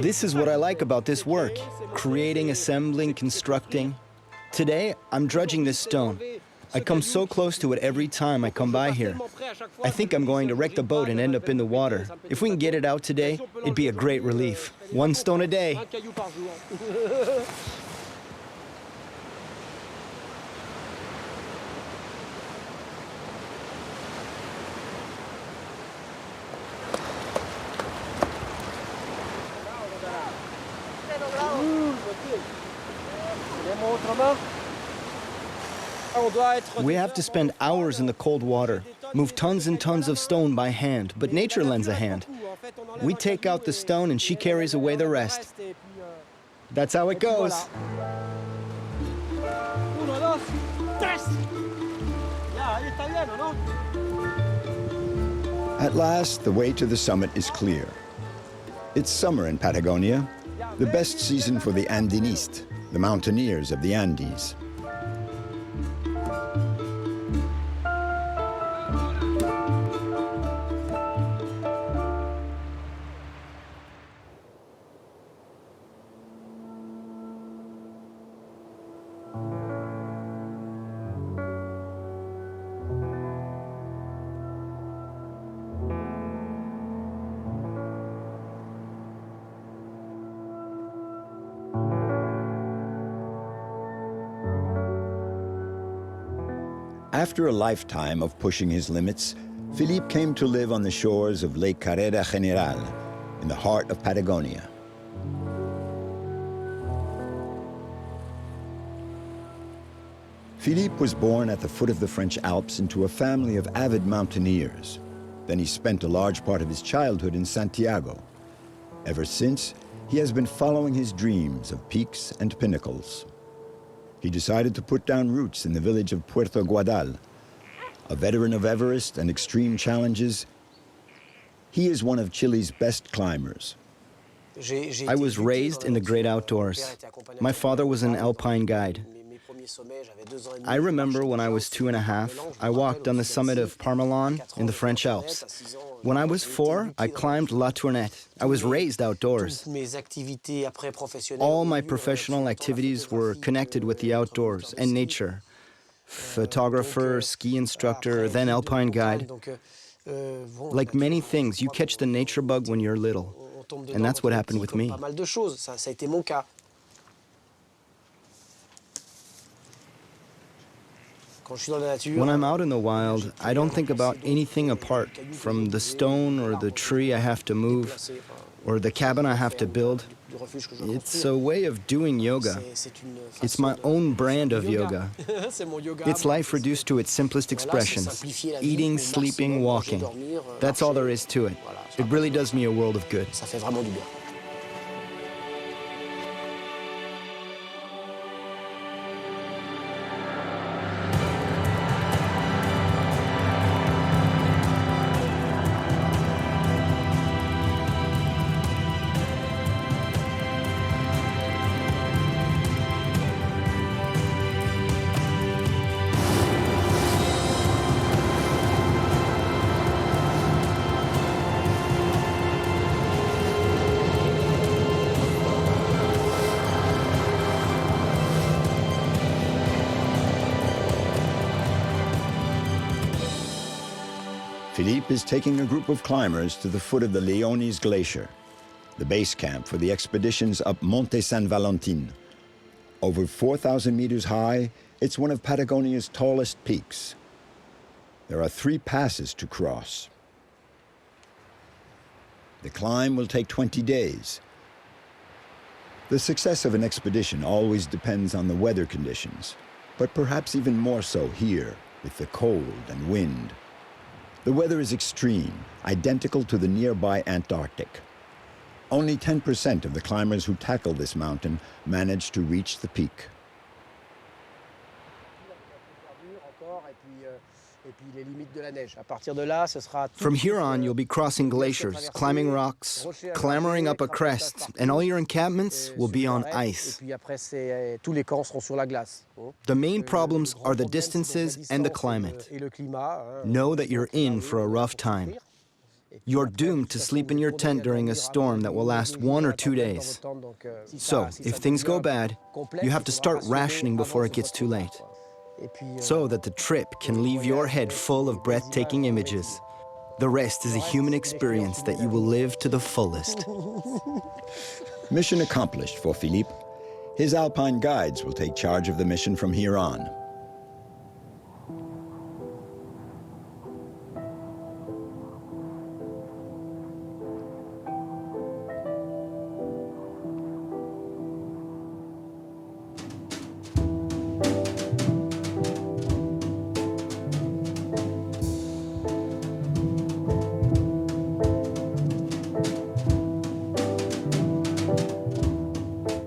This is what I like about this work, creating, assembling, constructing. Today, I'm drudging this stone. I come so close to it every time I come by here. I think I'm going to wreck the boat and end up in the water. If we can get it out today, it'd be a great relief. One stone a day. We have to spend hours in the cold water, move tons and tons of stone by hand, but nature lends a hand. We take out the stone and she carries away the rest. That's how it goes. At last, the way to the summit is clear. It's summer in Patagonia, the best season for the Andinistas, the mountaineers of the Andes. After a lifetime of pushing his limits, Philippe came to live on the shores of Lake Carrera General, in the heart of Patagonia. Philippe was born at the foot of the French Alps into a family of avid mountaineers. Then he spent a large part of his childhood in Santiago. Ever since, he has been following his dreams of peaks and pinnacles. He decided to put down roots in the village of Puerto Guadal. A veteran of Everest and extreme challenges, he is one of Chile's best climbers. I was raised in the great outdoors. My father was an Alpine guide. I remember when I was 2.5, I walked on the summit of Parmelan in the French Alps. When I was 4, I climbed La Tournette. I was raised outdoors. All my professional activities were connected with the outdoors and nature. Photographer, ski instructor, then Alpine guide. Like many things, you catch the nature bug when you're little. And that's what happened with me. When I'm out in the wild, I don't think about anything apart from the stone or the tree I have to move or the cabin I have to build. It's a way of doing yoga. It's my own brand of yoga. It's life reduced to its simplest expressions: eating, sleeping, walking. That's all there is to it. It really does me a world of good. Philippe is taking a group of climbers to the foot of the Leones Glacier, the base camp for the expeditions up Monte San Valentin. Over 4,000 meters high, it's one of Patagonia's tallest peaks. There are 3 passes to cross. The climb will take 20 days. The success of an expedition always depends on the weather conditions, but perhaps even more so here, with the cold and wind. The weather is extreme, identical to the nearby Antarctic. Only 10% of the climbers who tackle this mountain manage to reach the peak. From here on, you'll be crossing glaciers, climbing rocks, clambering up a crest, and all your encampments will be on ice. The main problems are the distances and the climate. Know that you're in for a rough time. You're doomed to sleep in your tent during a storm that will last 1 or 2 days. So, if things go bad, you have to start rationing before it gets too late, so that the trip can leave your head full of breathtaking images. The rest is a human experience that you will live to the fullest. Mission accomplished for Philippe. His Alpine guides will take charge of the mission from here on.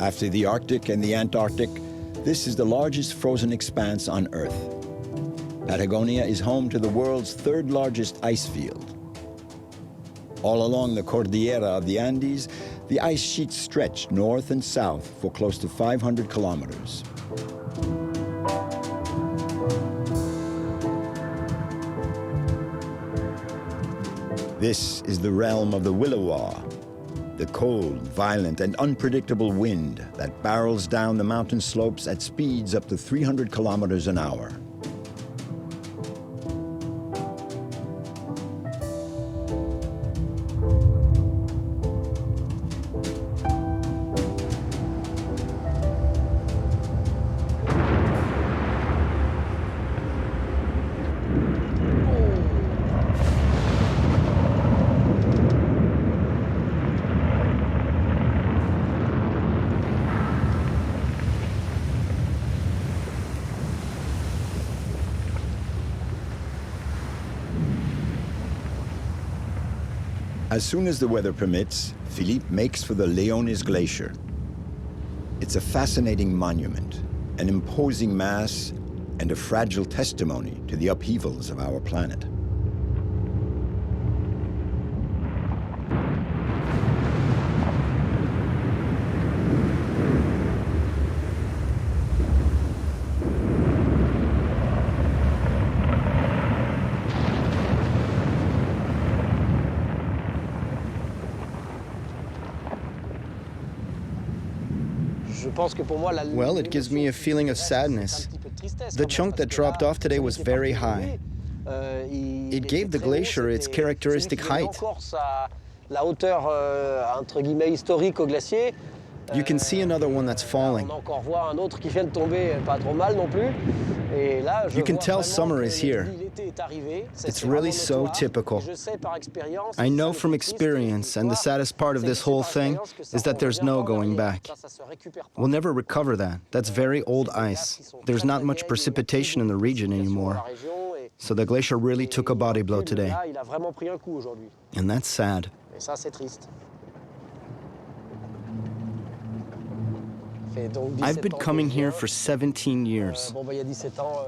After the Arctic and the Antarctic, this is the largest frozen expanse on Earth. Patagonia is home to the world's third largest ice field. All along the Cordillera of the Andes, the ice sheets stretch north and south for close to 500 kilometers. This is the realm of the Willowa, the cold, violent, and unpredictable wind that barrels down the mountain slopes at speeds up to 300 kilometers an hour. As soon as the weather permits, Philippe makes for the Leones Glacier. It's a fascinating monument, an imposing mass, and a fragile testimony to the upheavals of our planet. Well, it gives me a feeling of sadness. The chunk that dropped off today was very high. It gave the glacier its characteristic height. You can see another one that's falling. You can tell summer is here. It's really so typical. I know from experience, and the saddest part of this whole thing is that there's no going back. We'll never recover that. That's very old ice. There's not much precipitation in the region anymore. So the glacier really took a body blow today. And that's sad. I've been coming here for 17 years.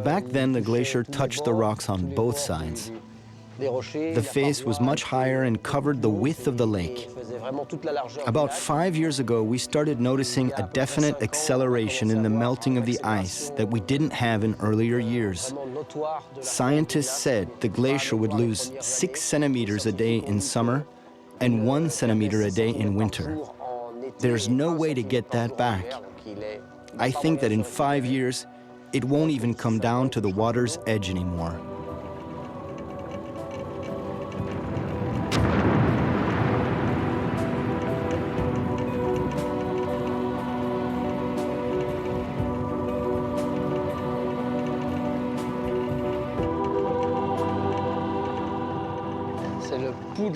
Back then, the glacier touched the rocks on both sides. The face was much higher and covered the width of the lake. About 5 years ago, we started noticing a definite acceleration in the melting of the ice that we didn't have in earlier years. Scientists said the glacier would lose 6 centimeters a day in summer and 1 centimeter a day in winter. There's no way to get that back. I think that in 5 years, it won't even come down to the water's edge anymore.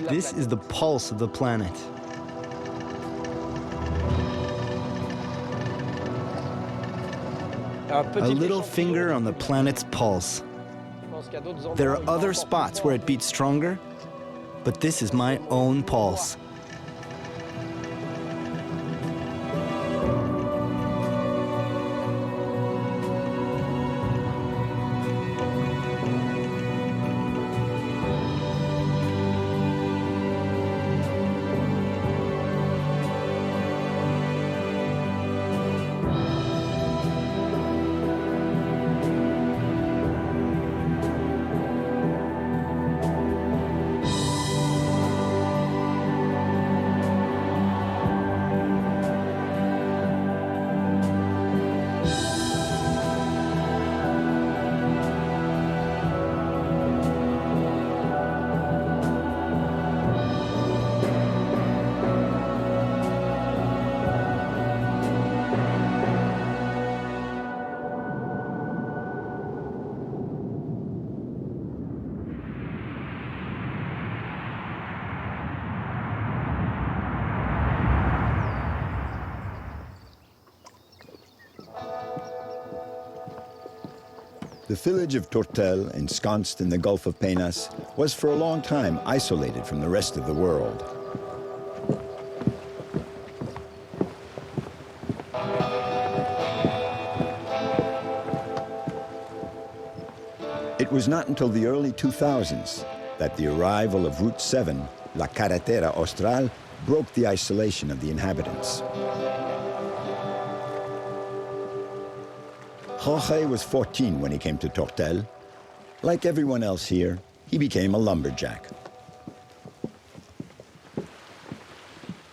This is the pulse of the planet. A little finger on the planet's pulse. There are other spots where it beats stronger, but this is my own pulse. The village of Tortel, ensconced in the Gulf of Penas, was for a long time isolated from the rest of the world. It was not until the early 2000s that the arrival of Route 7, La Carretera Austral, broke the isolation of the inhabitants. Jorge was 14 when he came to Tortel. Like everyone else here, he became a lumberjack.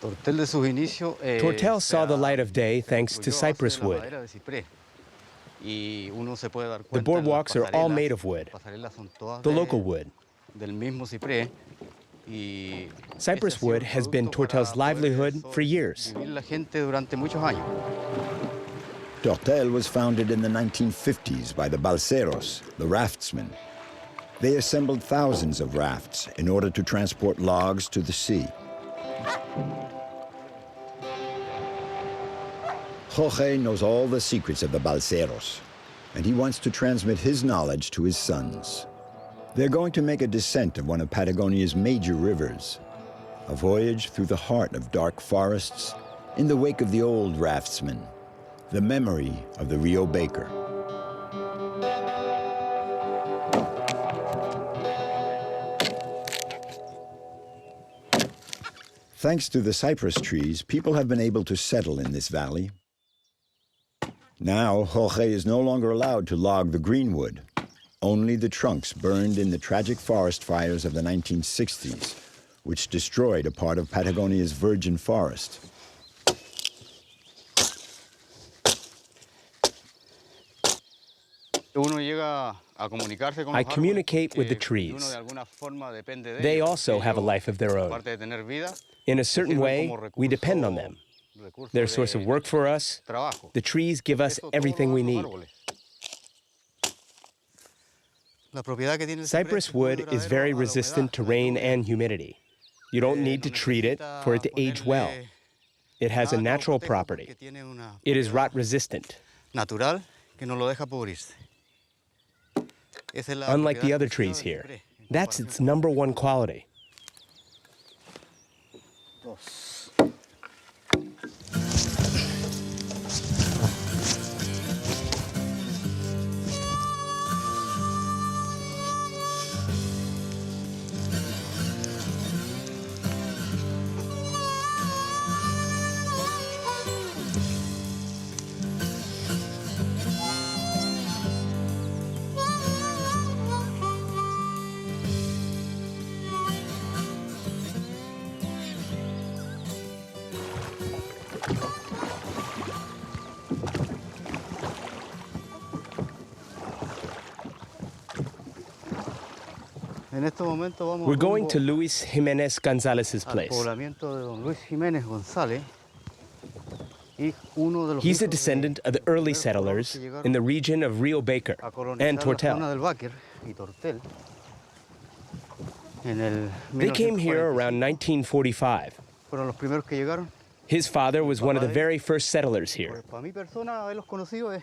Tortel saw the light of day thanks to cypress wood. The boardwalks are all made of wood, the local wood. Cypress wood has been Tortel's livelihood for years. Tortel was founded in the 1950s by the balseros, the raftsmen. They assembled thousands of rafts in order to transport logs to the sea. Jorge knows all the secrets of the balseros, and he wants to transmit his knowledge to his sons. They're going to make a descent of one of Patagonia's major rivers, a voyage through the heart of dark forests in the wake of the old raftsmen, the memory of the Rio Baker. Thanks to the cypress trees, people have been able to settle in this valley. Now, Jorge is no longer allowed to log the greenwood, only the trunks burned in the tragic forest fires of the 1960s, which destroyed a part of Patagonia's virgin forest. I communicate with the trees. They also have a life of their own. In a certain way, we depend on them. They're a source of work for us. The trees give us everything we need. Cypress wood is very resistant to rain and humidity. You don't need to treat it for it to age well. It has a natural property. It is rot resistant. Unlike the other trees here. That's its #1 quality. We're going to Luis Jimenez Gonzalez's place. He's a descendant of the early settlers in the region of Rio Baker and Tortel. They came here around 1945. His father was one of the very first settlers here.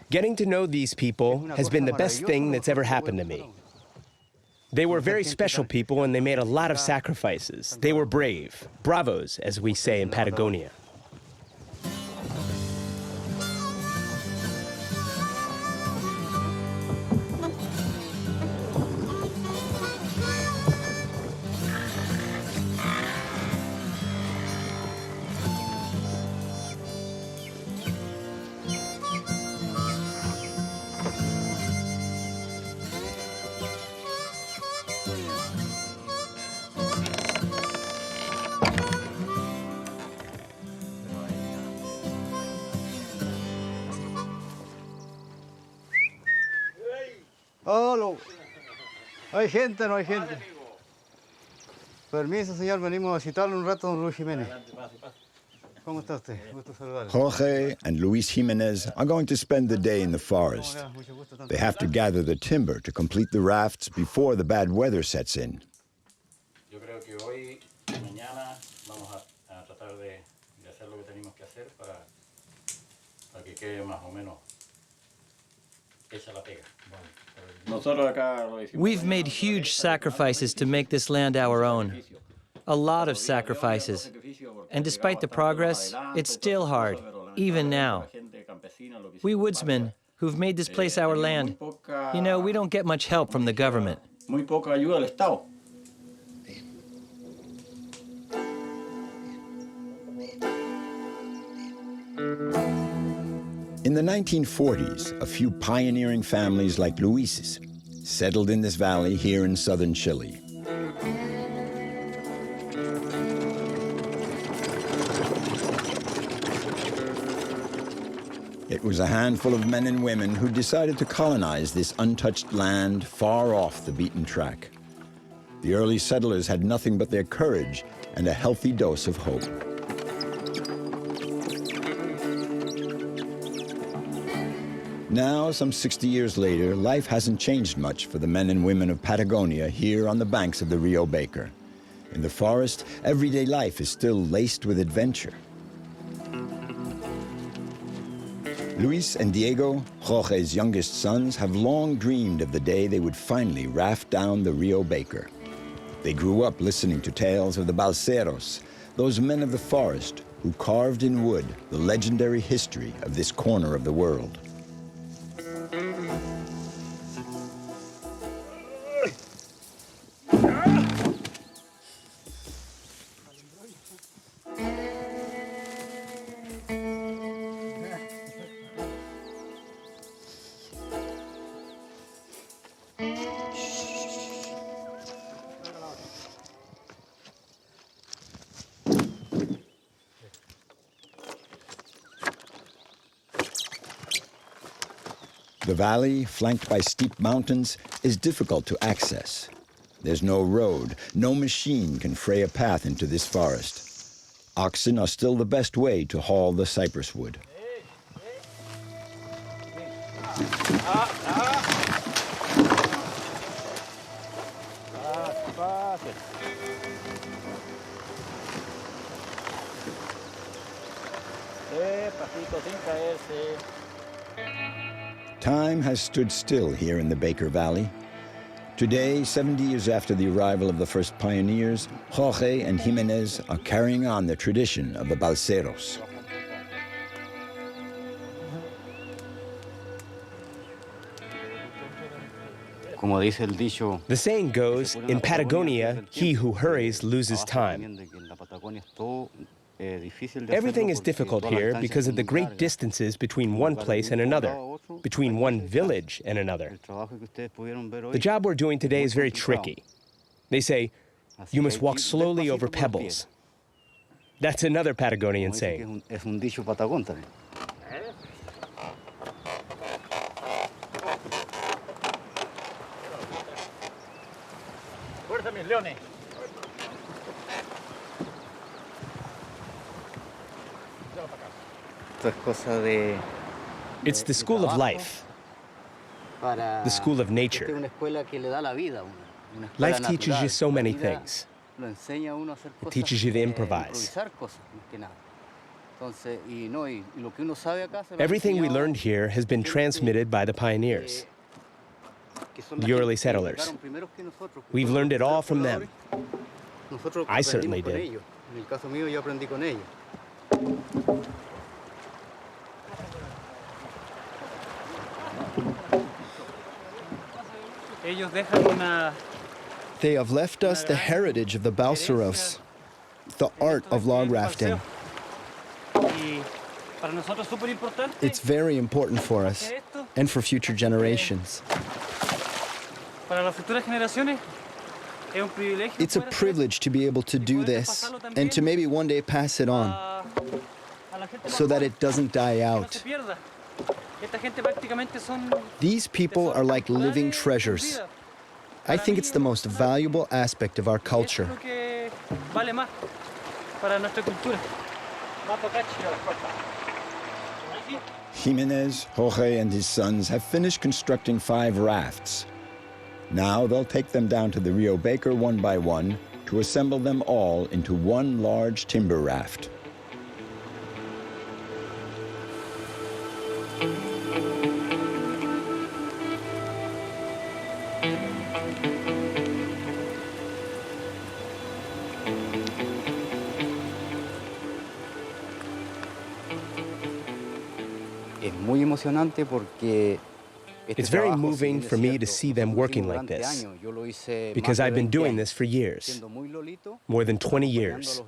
Getting to know these people has been the best thing that's ever happened to me. They were very special people, and they made a lot of sacrifices. They were brave, bravos, as we say in Patagonia. Hola. ¿Hay gente no hay gente? Permiso, señor, venimos a visitarle un rato a don Luis Jiménez. ¿Cómo está usted? Gusto saludarle. Jorge and Luis Jimenez are going to spend the day in the forest. They have to gather the timber to complete the rafts before the bad weather sets in. Yo creo que hoy y mañana vamos a tratar de hacer lo que tenemos que hacer para que quede más o menos hecha la pega. We've made huge sacrifices to make this land our own. A lot of sacrifices. And despite the progress, it's still hard, even now. We woodsmen, who've made this place our land. You know, we don't get much help from the government. Muy poca ayuda del Estado. In the 1940s, a few pioneering families like Luis's settled in this valley here in southern Chile. It was a handful of men and women who decided to colonize this untouched land far off the beaten track. The early settlers had nothing but their courage and a healthy dose of hope. Now, some 60 years later, life hasn't changed much for the men and women of Patagonia here on the banks of the Rio Baker. In the forest, everyday life is still laced with adventure. Luis and Diego, Jorge's youngest sons, have long dreamed of the day they would finally raft down the Rio Baker. They grew up listening to tales of the Balseros, those men of the forest who carved in wood the legendary history of this corner of the world. The valley, flanked by steep mountains, is difficult to access. There's no road, no machine can fray a path into this forest. Oxen are still the best way to haul the cypress wood. Time has stood still here in the Baker Valley. Today, 70 years after the arrival of the first pioneers, Jorge and Jimenez are carrying on the tradition of the Balseros. The saying goes, in Patagonia, he who hurries loses time. Everything is difficult here because of the great distances between one place and another, between one village and another. The job we're doing today is very tricky. They say, you must walk slowly over pebbles. That's another Patagonian saying. It's the school of life, the school of nature. Life teaches you so many things. It teaches you to improvise. Everything we learned here has been transmitted by the pioneers, the early settlers. We've learned it all from them. I certainly did. They have left us the heritage of the Balseros, the art of log rafting. It's very important for us and for future generations. It's a privilege to be able to do this and to maybe one day pass it on so that it doesn't die out. These people are like living treasures. I think it's the most valuable aspect of our culture. Jimenez, Jorge, and his sons have finished constructing 5 rafts. Now they'll take them down to the Rio Baker one by one to assemble them all into one large timber raft. It's very moving for me to see them working like this, because I've been doing this for years, more than 20 years.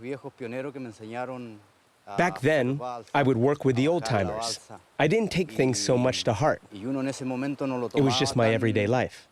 Back then, I would work with the old-timers. I didn't take things so much to heart. It was just my everyday life.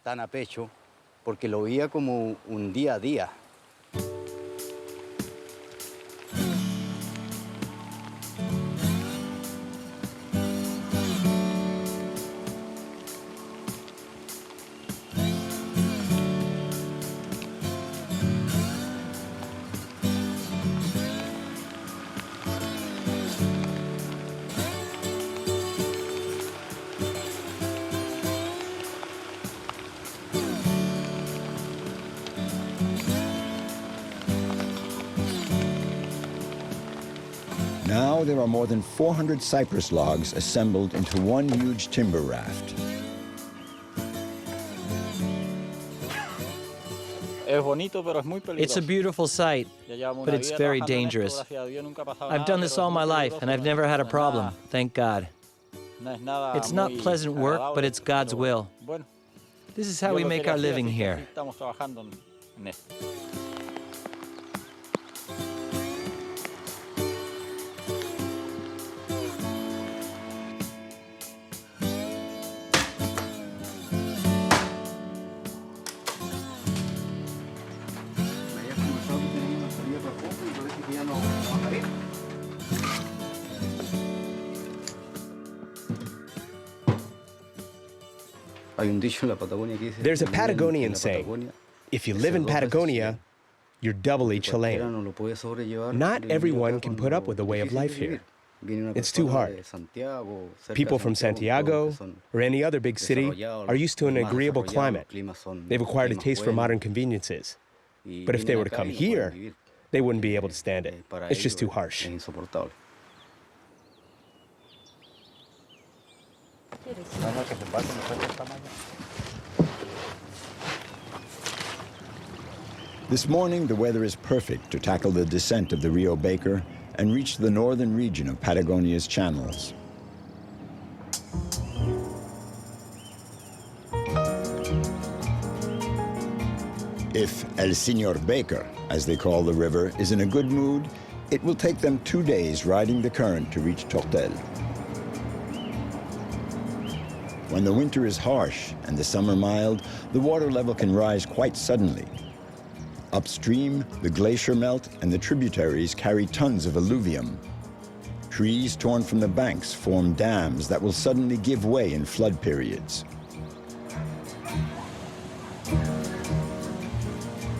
Now there are more than 400 cypress logs assembled into one huge timber raft. It's a beautiful sight, but it's very dangerous. I've done this all my life, and I've never had a problem, thank God. It's not pleasant work, but it's God's will. This is how we make our living here. There's a Patagonian saying, if you live in Patagonia, you're doubly Chilean. Not everyone can put up with the way of life here. It's too hard. People from Santiago or any other big city are used to an agreeable climate. They've acquired a taste for modern conveniences. But if they were to come here, they wouldn't be able to stand it. It's just too harsh. This morning, the weather is perfect to tackle the descent of the Rio Baker and reach the northern region of Patagonia's channels. If El Señor Baker, as they call the river, is in a good mood, it will take them 2 days riding the current to reach Tortel. When the winter is harsh and the summer mild, the water level can rise quite suddenly. Upstream, the glacier melt and the tributaries carry tons of alluvium. Trees torn from the banks form dams that will suddenly give way in flood periods.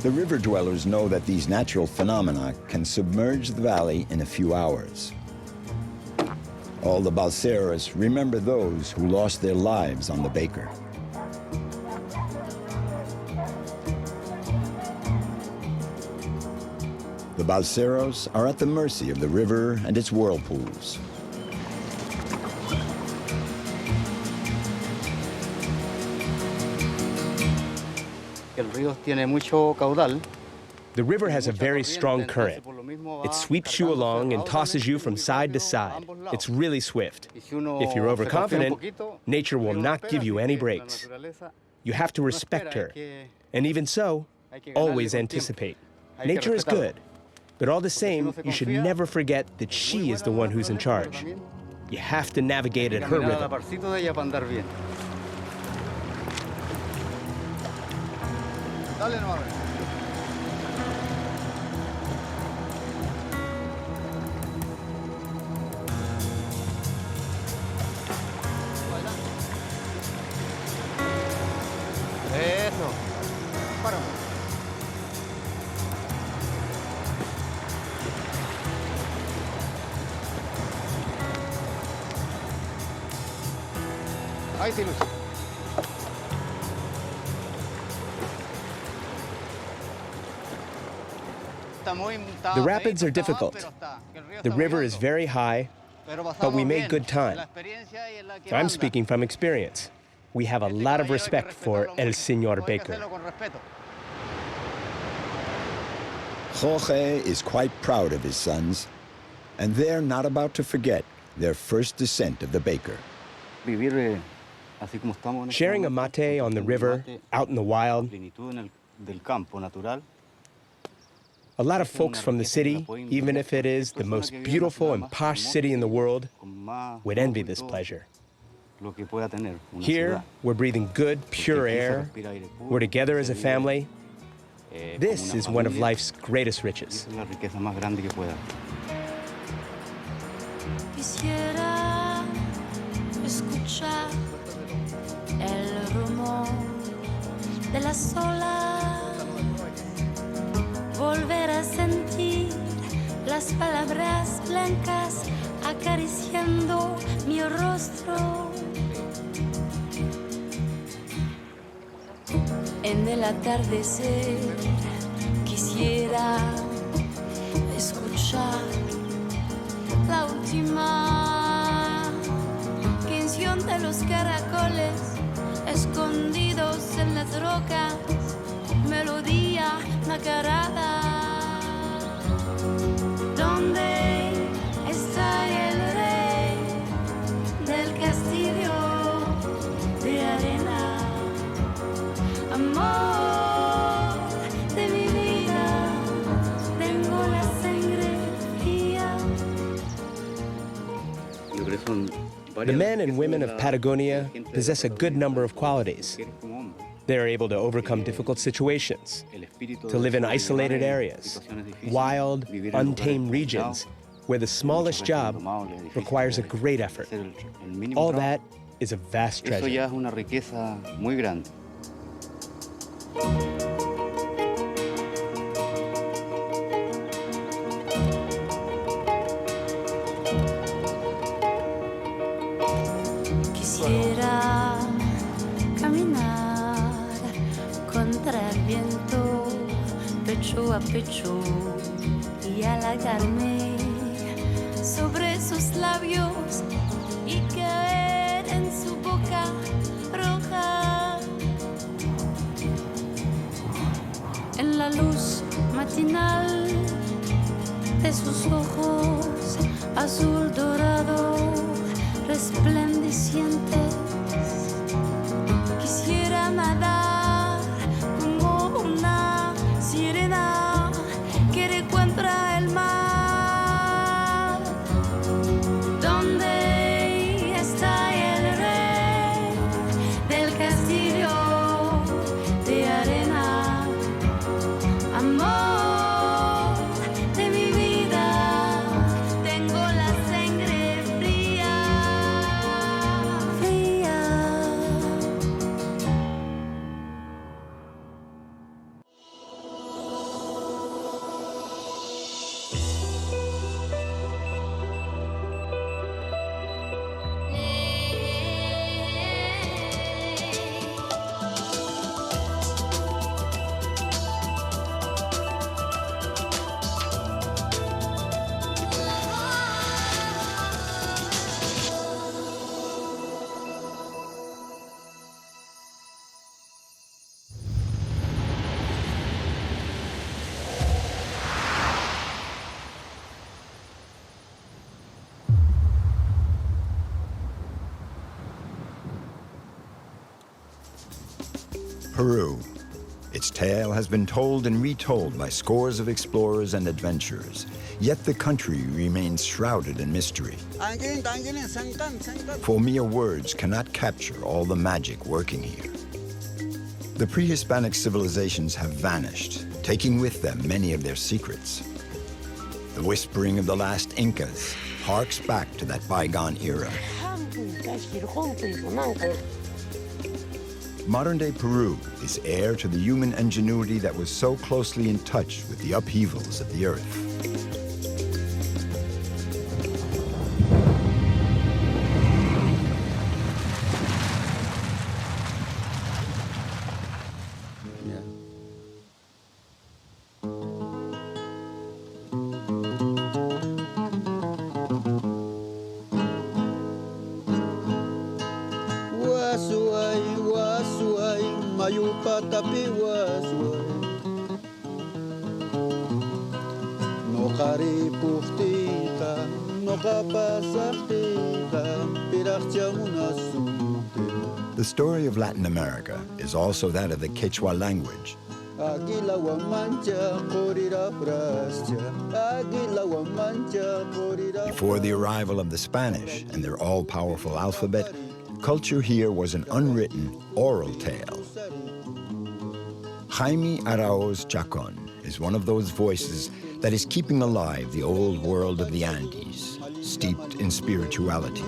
The river dwellers know that these natural phenomena can submerge the valley in a few hours. All the balseros remember those who lost their lives on the Baker. The balseros are at the mercy of the river and its whirlpools. The river has a very strong current. It sweeps you along and tosses you from side to side. It's really swift. If you're overconfident, nature will not give you any breaks. You have to respect her. And even so, always anticipate. Nature is good, but all the same, you should never forget that she is the one who's in charge. You have to navigate at her rhythm. The rapids are difficult. The river is very high, but we made good time. I'm speaking from experience. We have a lot of respect for El Señor Baker. Jorge is quite proud of his sons, and they're not about to forget their first descent of the Baker. Sharing a mate on the river, out in the wild. A lot of folks from the city, even if it is the most beautiful and posh city in the world, would envy this pleasure. Here, we're breathing good, pure air. We're together as a family. This is one of life's greatest riches. Quisiera escuchar el rumor de las olas, volver a sentir las palabras blancas acariciando mi rostro. En el atardecer quisiera escuchar la última canción de los caracoles escondidos en las rocas, melodía nacarada. ¿Dónde está el rey del castillo de arena? Amor de mi vida, tengo la sangre fría. The men and women of Patagonia possess a good number of qualities. They are able to overcome difficult situations, to live in isolated areas, wild, untamed regions, where the smallest job requires a great effort. All that is a vast treasure. Quisiera caminar contra el viento, pecho a pecho, y halagarme sobre sus labios y caer en su boca roja. En la luz matinal de sus ojos azul dorado resplandecientes, quisiera nadar como una sirena que encuentra el mar. ¿Dónde está el rey del castillo de arena? Amor de mi vida, tengo la sangre fría, fría. Peru. Its tale has been told and retold by scores of explorers and adventurers, yet the country remains shrouded in mystery. For mere words cannot capture all the magic working here. The pre-Hispanic civilizations have vanished, taking with them many of their secrets. The whispering of the last Incas harks back to that bygone era. Modern-day Peru is heir to the human ingenuity that was so closely in touch with the upheavals of the earth. The story of Latin America is also that of the Quechua language. Before the arrival of the Spanish and their all-powerful alphabet, culture here was an unwritten, oral tale. Jaime Araoz Chacon is one of those voices that is keeping alive the old world of the Andes, steeped in spirituality.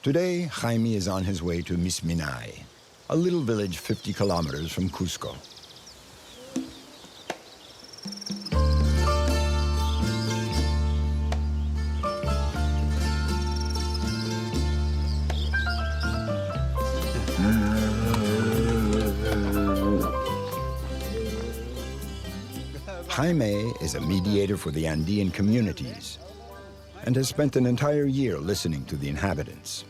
Today, Jaime is on his way to Misminay, a little village 50 kilometers from Cusco. Jaime is a mediator for the Andean communities and has spent an entire year listening to the inhabitants.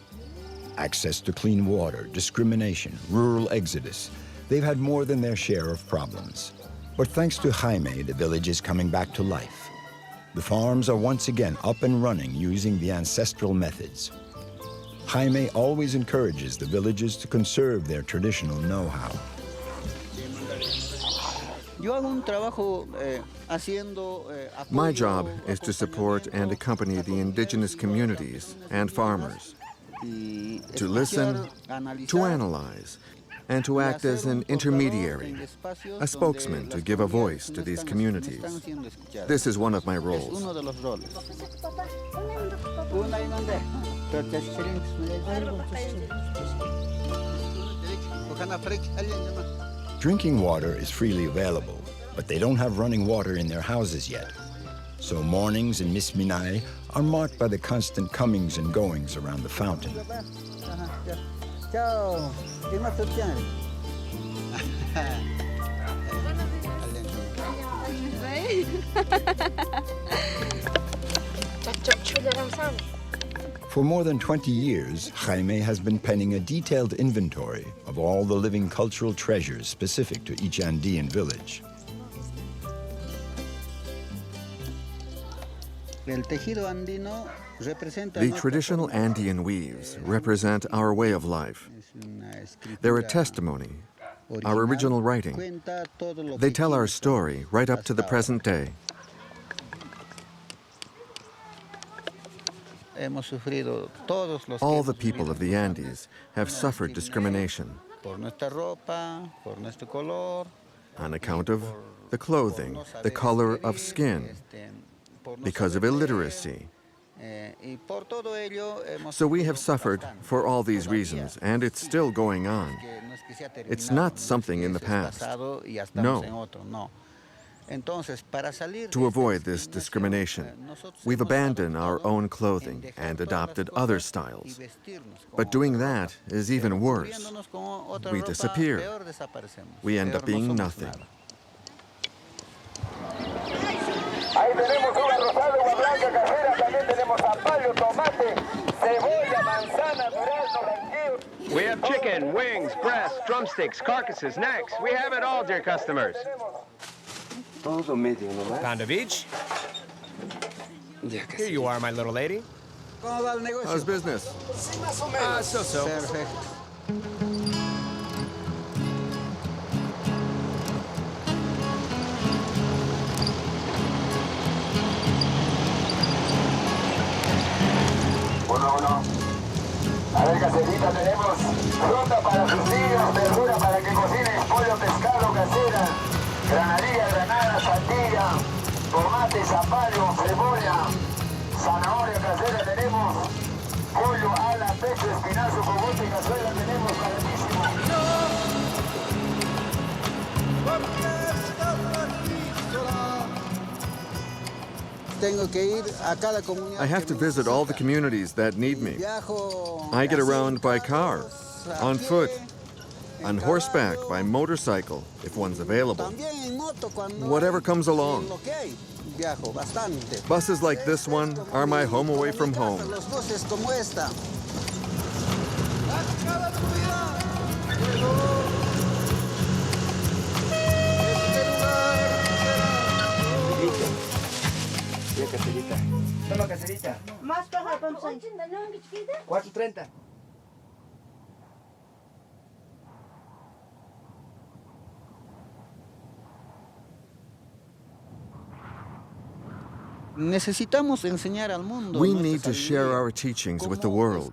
Access to clean water, discrimination, rural exodus. They've had more than their share of problems. But thanks to Jaime, the village is coming back to life. The farms are once again up and running using the ancestral methods. Jaime always encourages the villagers to conserve their traditional know-how. My job is to support and accompany the indigenous communities and farmers, to listen, to analyze, and to act as an intermediary, a spokesman to give a voice to these communities. This is one of my roles. Drinking water is freely available, but they don't have running water in their houses yet. So mornings in Misminay are marked by the constant comings and goings around the fountain. For more than 20 years, Jaime has been penning a detailed inventory of all the living cultural treasures specific to each Andean village. The traditional Andean weaves represent our way of life. They're a testimony, our original writing. They tell our story right up to the present day. All the people of the Andes have suffered discrimination on account of the clothing, the color of skin, because of illiteracy. So we have suffered for all these reasons, and it's still going on. It's not something in the past. No. To avoid this discrimination, we've abandoned our own clothing and adopted other styles. But doing that is even worse. We disappear. We end up being nothing. Ahí tenemos uva rosada, uva blanca, casera, también tenemos zapallo, tomate, cebolla, manzana, durazno, blanquillo. We have chicken, wings, breasts, drumsticks, carcasses, necks. We have it all, dear customers. Pound of each. Here you are, my little lady. How's business? So-so. Perfect. Uno. A ver, caserita, tenemos fruta para sus niños, verdura para que cocinen, pollo, pescado, casera, granadilla, granada, sandía, tomate, zapallo, cebolla, zanahoria casera, tenemos pollo, ala, pecho, espinazo, cogote y cazuela, tenemos calentísimo. I have to visit all the communities that need me. I get around by car, on foot, on horseback, by motorcycle, if one's available. Whatever comes along. Buses like this one are my home away from home. Más baja, vamos ahí. 4:30. Necesitamos enseñar al mundo. We need to share our teachings with the world.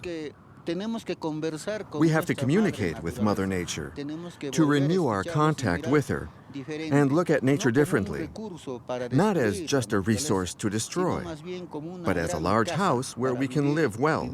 We have to communicate with Mother Nature, to renew our contact with her, and look at nature differently, not as just a resource to destroy, but as a large house where we can live well.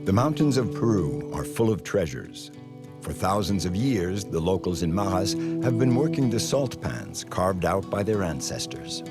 The mountains of Peru are full of treasures. For thousands of years, the locals in Majas have been working the salt pans carved out by their ancestors.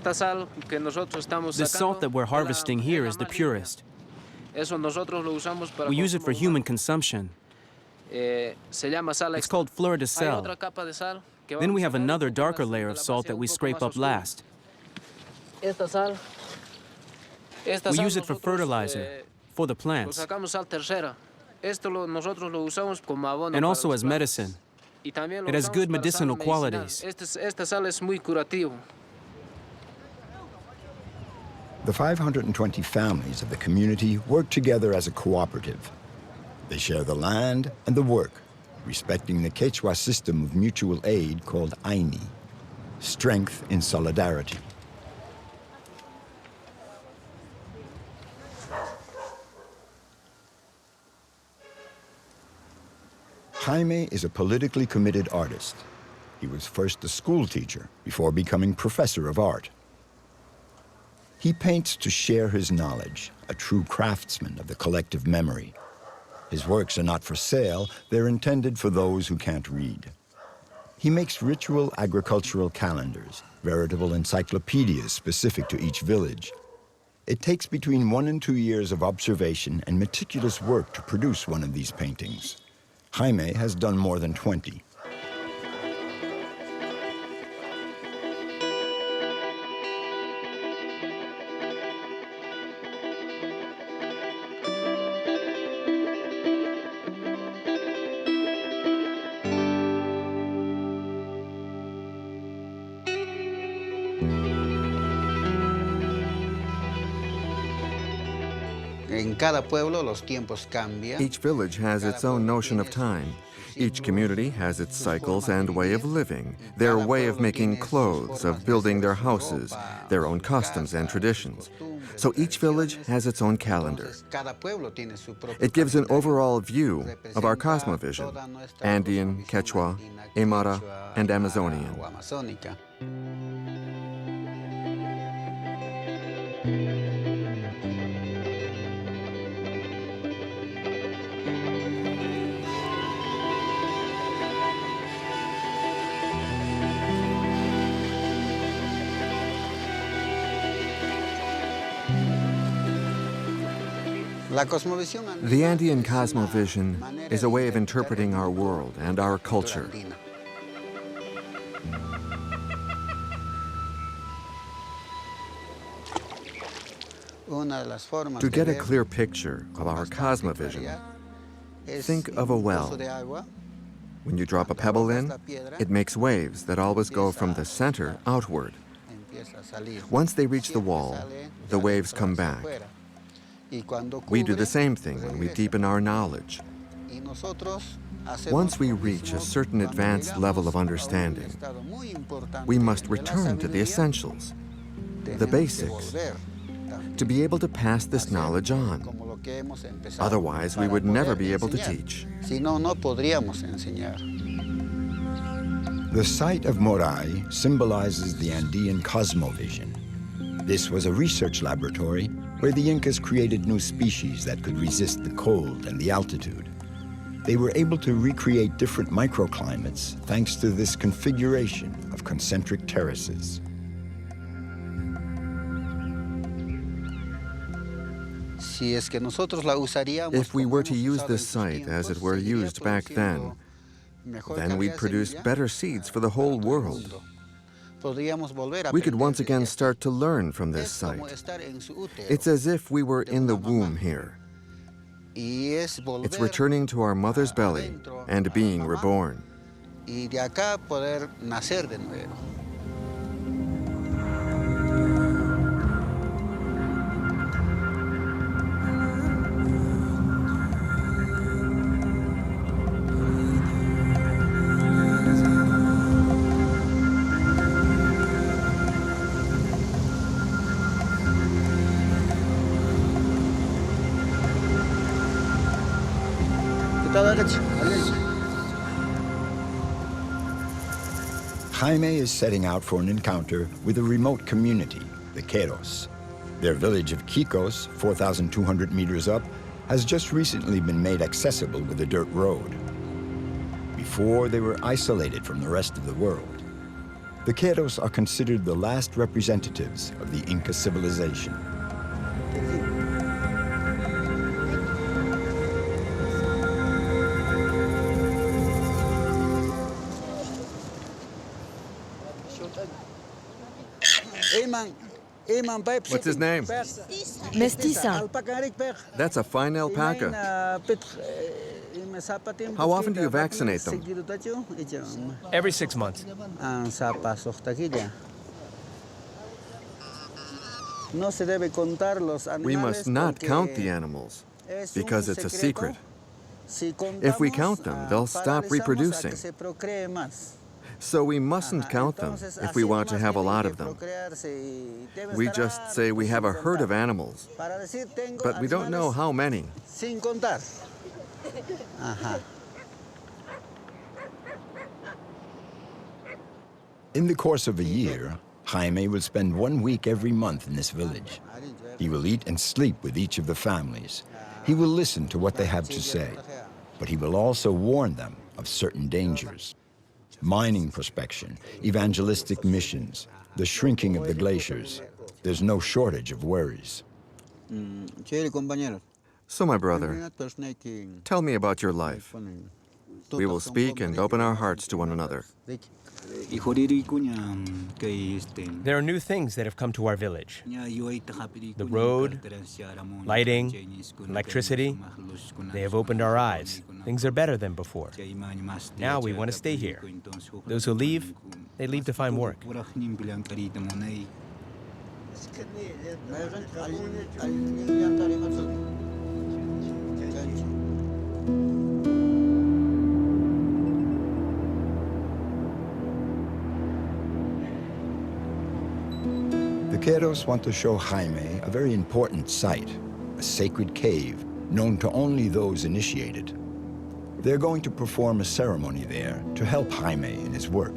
The salt that we're harvesting here is the purest. We use it for human consumption. It's called fleur de sel. Then we have another darker layer of salt that we scrape up last. We use it for fertilizer, for the plants, and also as medicine. It has good medicinal qualities. The 520 families of the community work together as a cooperative. They share the land and the work, respecting the Quechua system of mutual aid called Aini, strength in solidarity. Jaime is a politically committed artist. He was first a school teacher before becoming professor of art. He paints to share his knowledge, a true craftsman of the collective memory. His works are not for sale, they're intended for those who can't read. He makes ritual agricultural calendars, veritable encyclopedias specific to each village. It takes between 1 and 2 years of observation and meticulous work to produce one of these paintings. Jaime has done more than 20. Each village has its own notion of time. Each community has its cycles and way of living, their way of making clothes, of building their houses, their own customs and traditions. So each village has its own calendar. It gives an overall view of our cosmovision, Andean, Quechua, Aymara, and Amazonian. The Andean cosmovision is a way of interpreting our world and our culture. To get a clear picture of our cosmovision, think of a well. When you drop a pebble in, it makes waves that always go from the center outward. Once they reach the wall, the waves come back. We do the same thing when we deepen our knowledge. Once we reach a certain advanced level of understanding, we must return to the essentials, the basics, to be able to pass this knowledge on. Otherwise, we would never be able to teach. The site of Moray symbolizes the Andean cosmovision. This was a research laboratory where the Incas created new species that could resist the cold and the altitude. They were able to recreate different microclimates thanks to this configuration of concentric terraces. If we were to use this site as it were used back then we'd produce better seeds for the whole world. We could once again start to learn from this site. It's as if we were in the womb here. It's returning to our mother's belly and being reborn. Jaime is setting out for an encounter with a remote community, the Queros. Their village of Quicos, 4,200 meters up, has just recently been made accessible with a dirt road. Before, they were isolated from the rest of the world. The Queros are considered the last representatives of the Inca civilization. What's his name? Mestiza. That's a fine alpaca. How often do you vaccinate them? Every 6 months. We must not count the animals because it's a secret. If we count them, they'll stop reproducing. So we mustn't count them if we want to have a lot of them. We just say we have a herd of animals, but we don't know how many. In the course of a year, Jaime will spend 1 week every month in this village. He will eat and sleep with each of the families. He will listen to what they have to say, but he will also warn them of certain dangers. Mining prospection, evangelistic missions, the shrinking of the glaciers. There's no shortage of worries. So, my brother, tell me about your life. We will speak and open our hearts to one another. There are new things that have come to our village. The road, lighting, electricity, they have opened our eyes. Things are better than before. Now we want to stay here. Those who leave, they leave to find work. The Queros want to show Jaime a very important site, a sacred cave known to only those initiated. They're going to perform a ceremony there to help Jaime in his work.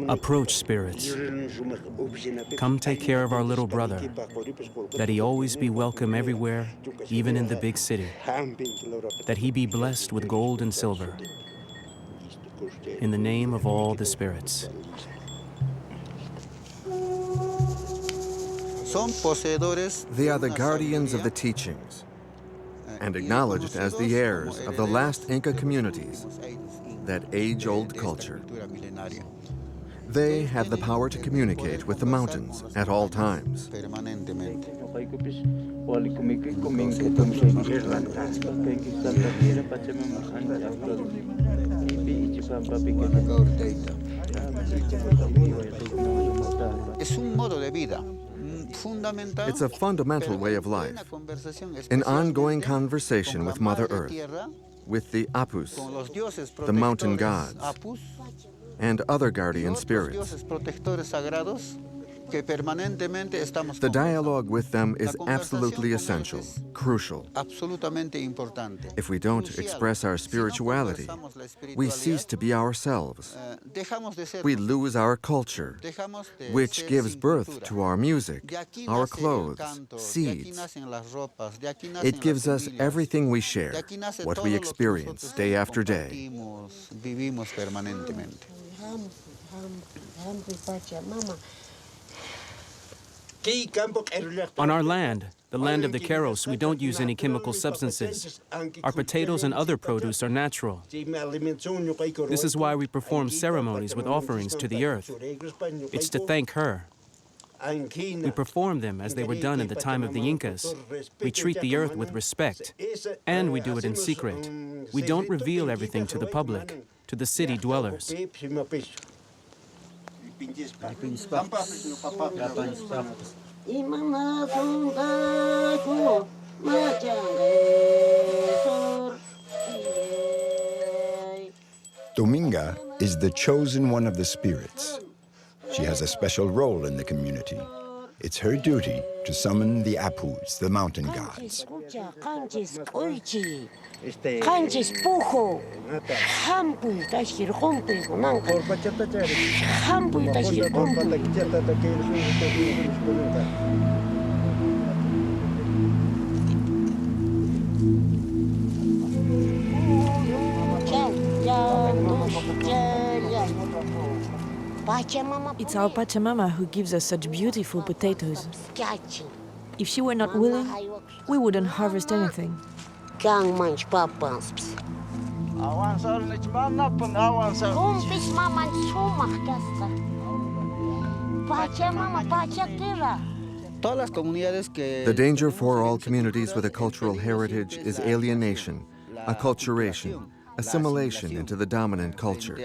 Approach, spirits. Come take care of our little brother, that he always be welcome everywhere, even in the big city, that he be blessed with gold and silver. In the name of all the spirits. They are the guardians of the teachings and acknowledged as the heirs of the last Inca communities, that age-old culture. They have the power to communicate with the mountains at all times. It's a fundamental way of life, an ongoing conversation with Mother Earth, with the Apus, the mountain gods, and other guardian spirits. The dialogue with them is absolutely essential, crucial. If we don't express our spirituality, we cease to be ourselves. We lose our culture, which gives birth to our music, our clothes, seeds. It gives us everything we share, what we experience day after day. On our land, the land of the Keros, we don't use any chemical substances. Our potatoes and other produce are natural. This is why we perform ceremonies with offerings to the earth. It's to thank her. We perform them as they were done in the time of the Incas. We treat the earth with respect, and we do it in secret. We don't reveal everything to the public, to the city dwellers. Dominga is the chosen one of the spirits. She has a special role in the community. It's her duty to summon the Apus, the mountain gods. It's our Pachamama who gives us such beautiful potatoes. If she were not willing, we wouldn't harvest anything. The danger for all communities with a cultural heritage is alienation, acculturation, assimilation into the dominant culture.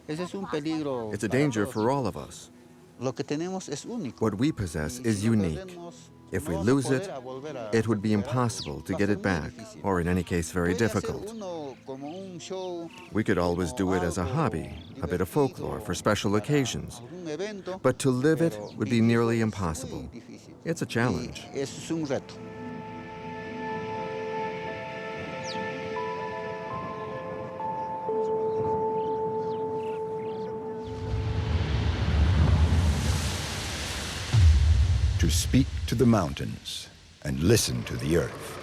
It's a danger for all of us. What we possess is unique. If we lose it, it would be impossible to get it back, or in any case, very difficult. We could always do it as a hobby, a bit of folklore for special occasions. But to live it would be nearly impossible. It's a challenge. To speak to the mountains and listen to the earth.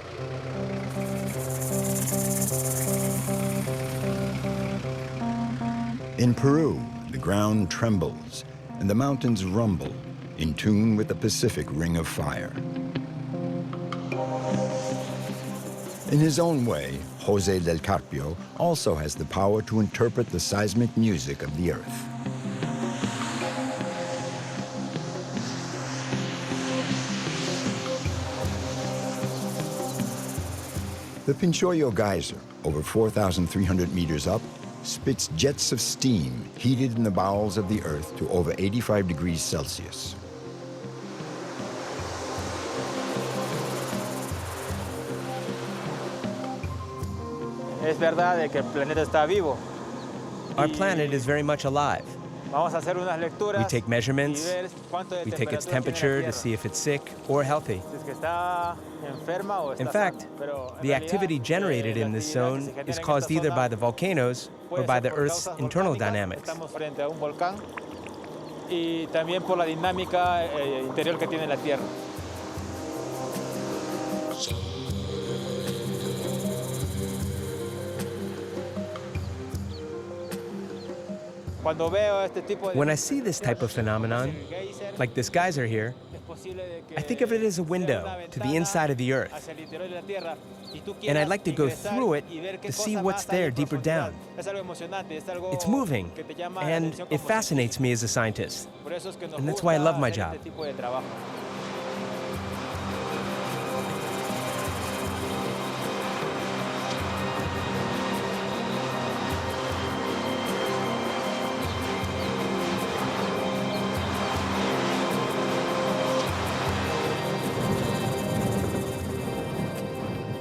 In Peru, the ground trembles and the mountains rumble, in tune with the Pacific Ring of Fire. In his own way, Jose del Carpio also has the power to interpret the seismic music of the earth. The Pinchoyo geyser, over 4,300 meters up, spits jets of steam heated in the bowels of the earth to over 85 degrees Celsius. Our planet is very much alive. We take measurements, we take its temperature to see if it's sick or healthy. In fact, the activity generated in this zone is caused either by the volcanoes or by the Earth's internal dynamics. When I see this type of phenomenon, like this geyser here, I think of it as a window to the inside of the Earth. And I'd like to go through it to see what's there deeper down. It's moving, and it fascinates me as a scientist. And that's why I love my job.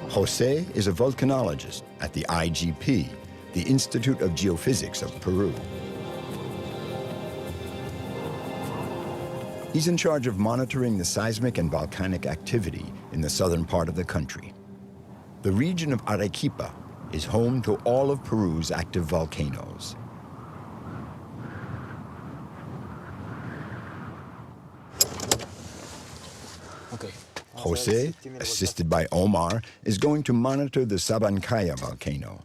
Jose is a volcanologist at the IGP, the Institute of Geophysics of Peru. He's in charge of monitoring the seismic and volcanic activity in the southern part of the country. The region of Arequipa is home to all of Peru's active volcanoes. Jose, assisted by Omar, is going to monitor the Sabancaya volcano.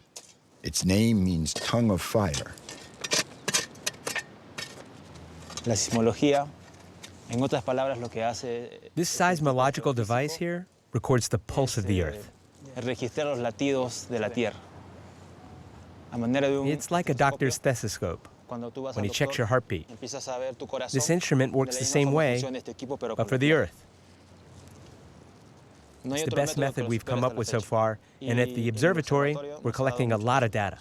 Its name means tongue of fire. This seismological device here records the pulse of the Earth. It's like a doctor's stethoscope when he checks your heartbeat. This instrument works the same way, but for the Earth. It's the best method we've come up with so far, and at the observatory, we're collecting a lot of data.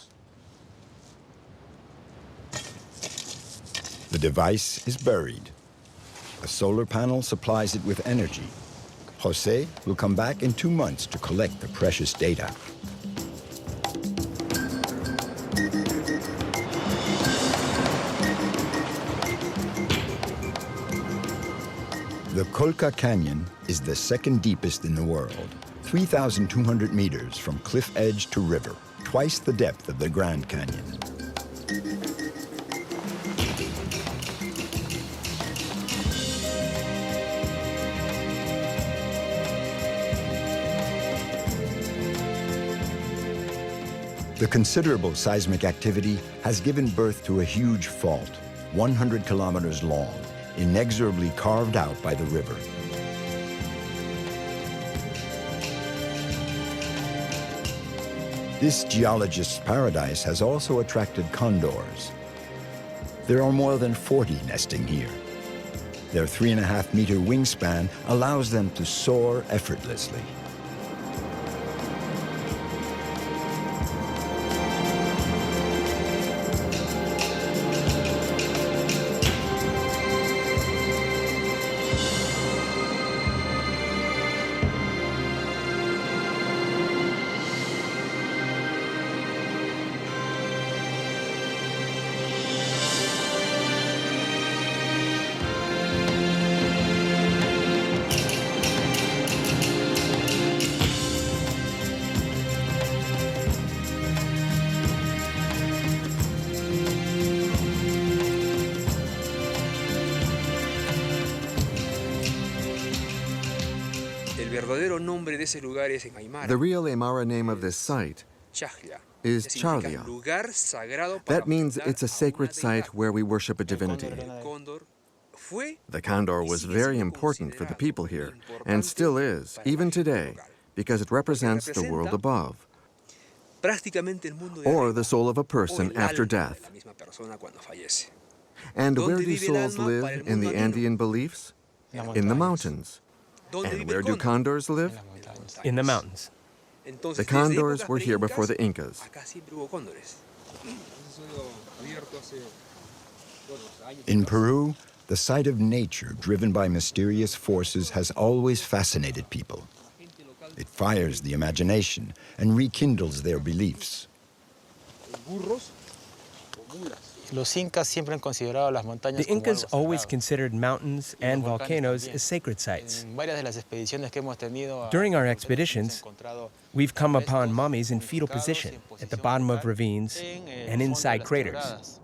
The device is buried. A solar panel supplies it with energy. Jose will come back in 2 months to collect the precious data. The Colca Canyon is the second deepest in the world, 3,200 meters from cliff edge to river, twice the depth of the Grand Canyon. The considerable seismic activity has given birth to a huge fault, 100 kilometers long, inexorably carved out by the river. This geologist's paradise has also attracted condors. There are more than 40 nesting here. Their 3.5-meter wingspan allows them to soar effortlessly. The real Aymara name of this site is Charlia. That means it's a sacred site where we worship a divinity. The condor was very important for the people here, and still is, even today, because it represents the world above, or the soul of a person after death. And where do souls live in the Andean beliefs? In the mountains. And where do condors live? In the mountains. The condors were here before the Incas. In Peru, the sight of nature driven by mysterious forces has always fascinated people. It fires the imagination and rekindles their beliefs. The Incas always considered mountains and volcanoes as sacred sites. During our expeditions, we've come upon mummies in fetal position at the bottom of ravines and inside craters,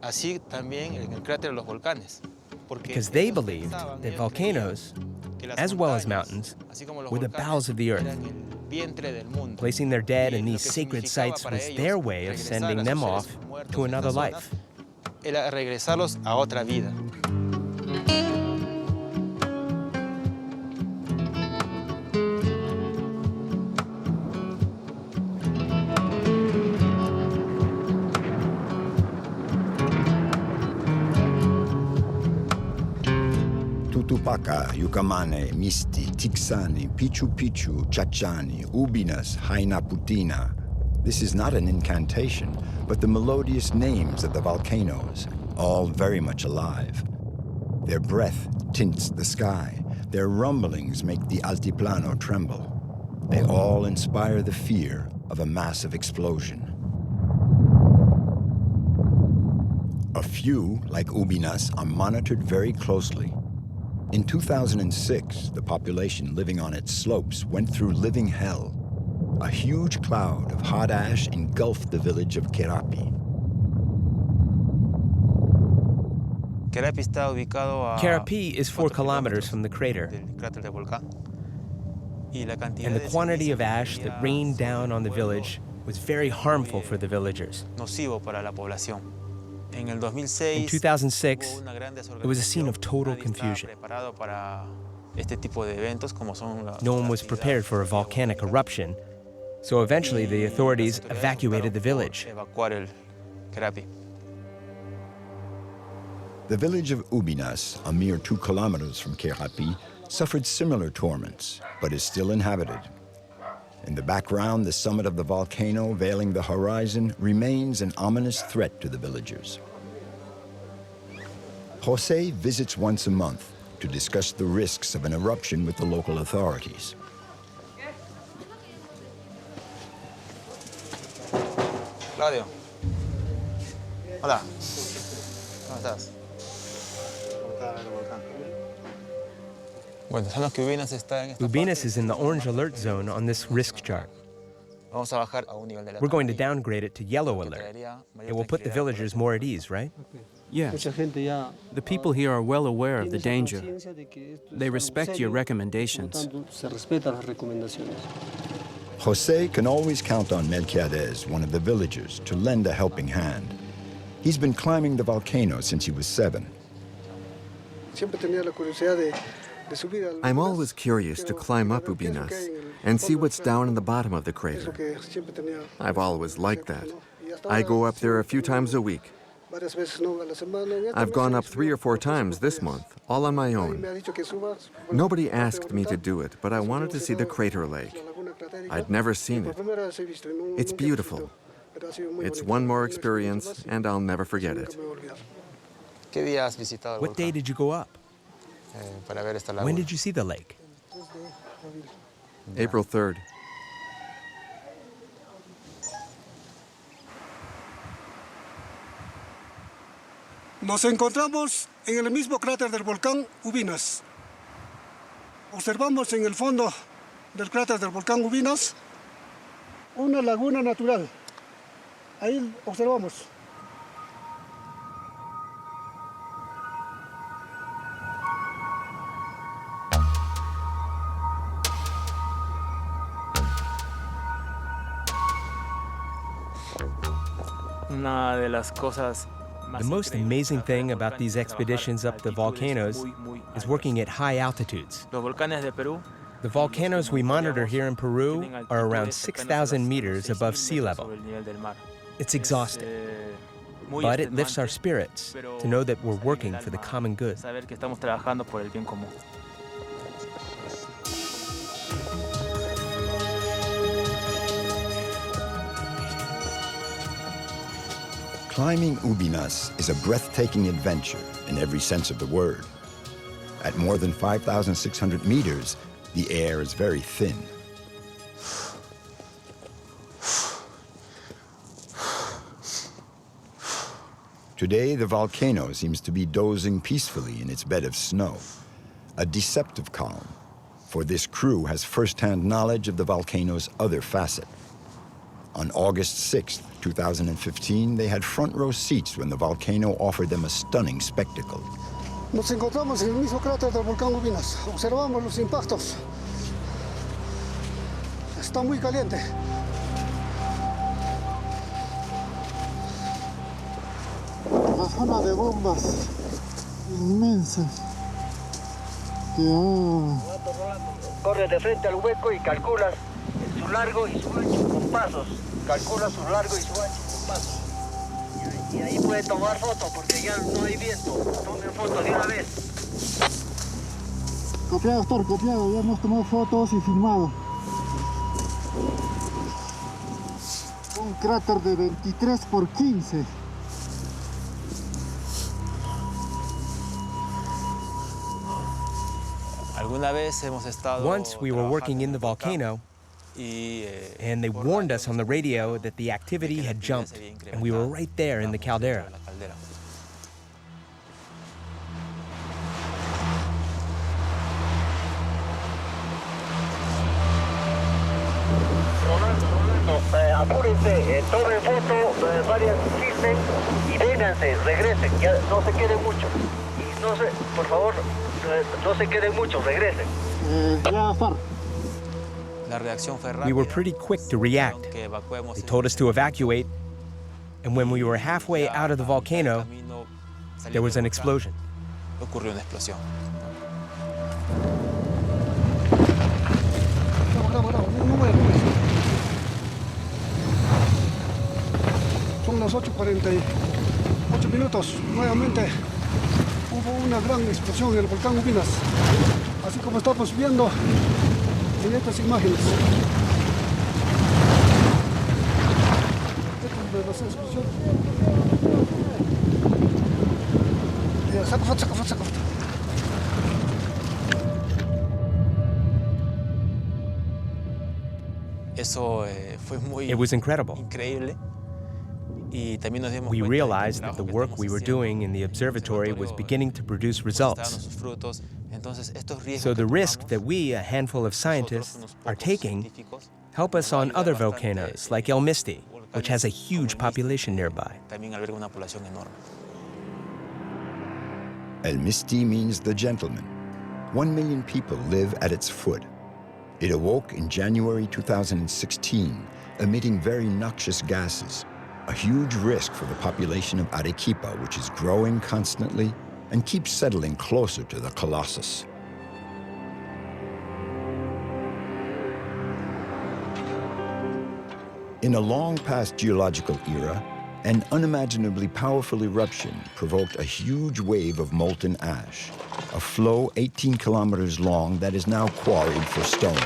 because they believed that volcanoes, as well as mountains, were the bowels of the earth. Placing their dead in these sacred sites was their way of sending them off to another life. Tutupaca, Yucamane, Misti, Tixani, Pichu Pichu, Chachani, Ubinas, Hainaputina. This is not an incantation, but the melodious names of the volcanoes, all very much alive. Their breath tints the sky. Their rumblings make the altiplano tremble. They all inspire the fear of a massive explosion. A few, like Ubinas, are monitored very closely. In 2006, the population living on its slopes went through living hell. A huge cloud of hot ash engulfed the village of Querapi. Querapi is 4 kilometers from the crater, and the quantity of ash that rained down on the village was very harmful for the villagers. In 2006, it was a scene of total confusion. No one was prepared for a volcanic eruption, so eventually the authorities evacuated the village. The village of Ubinas, a mere 2 kilometers from Querapi, suffered similar torments, but is still inhabited. In the background, the summit of the volcano veiling the horizon remains an ominous threat to the villagers. Jose visits once a month to discuss the risks of an eruption with the local authorities. Claudio. Hola. ¿Cómo estás? Ubinas is in the orange alert zone on this risk chart. We're going to downgrade it to yellow alert. It will put the villagers more at ease, right? Yes. The people here are well aware of the danger. They respect your recommendations. Jose can always count on Melquiades, one of the villagers, to lend a helping hand. He's been climbing the volcano since he was 7. I'm always curious to climb up Ubinas and see what's down in the bottom of the crater. I've always liked that. I go up there a few times a week. I've gone up 3 or 4 times this month, all on my own. Nobody asked me to do it, but I wanted to see the crater lake. I'd never seen it. It's beautiful. It's one more experience, and I'll never forget it. What day did you go up? When did you see the lake? April 3rd. Nos encontramos en el mismo cráter del volcán Ubinas. Observamos en el fondo del cráter del volcán Ubinas una laguna natural. Ahí observamos. The most amazing thing about these expeditions up the volcanoes is working at high altitudes. The volcanoes we monitor here in Peru are around 6,000 meters above sea level. It's exhausting, but it lifts our spirits to know that we're working for the common good. Climbing Ubinas is a breathtaking adventure in every sense of the word. At more than 5,600 meters, the air is very thin. Today, the volcano seems to be dozing peacefully in its bed of snow, a deceptive calm, for this crew has first-hand knowledge of the volcano's other facet. On August 6, 2015, they had front-row seats when the volcano offered them a stunning spectacle. Nos encontramos en el mismo cráter del volcán Ubinas. Observamos los impactos. Está muy caliente. La zona de bombas inmensas. Corres de frente al hueco y calculas su largo y su ancho con pasos. Calcula su largo y su ancho con pasos. Y ahí puede tomar foto porque ya no hay viento. Tome foto de una vez. Copiado, doctor, copiado. Ya hemos tomado fotos y filmado. Un cráter de 23 por 15. Once we were working in the volcano, and they warned us on the radio that the activity had jumped, and we were right there in the caldera. Apúrense, tomen foto, varias filmen y vénganse, regresen, ya no se queden mucho. Y no se, por favor, no se queden mucho, regresen. We were pretty quick to react. They told us to evacuate, and when we were halfway out of the volcano, there was an explosion. Son las 8:48 minutos. Nuevamente hubo una gran explosión en el volcán Ubinas, así como estamos viendo en estas imágenes. Esta es la explosión. Saca foto. It was incredible. We realized that the work we were doing in the observatory was beginning to produce results. So the risk that we, a handful of scientists, are taking help us on other volcanoes like El Misti, which has a huge population nearby. El Misti means the gentleman. 1 million people live at its foot. It awoke in January 2016, emitting very noxious gases, a huge risk for the population of Arequipa, which is growing constantly and keeps settling closer to the Colossus. In a long-past geological era, an unimaginably powerful eruption provoked a huge wave of molten ash, a flow 18 kilometers long that is now quarried for stone.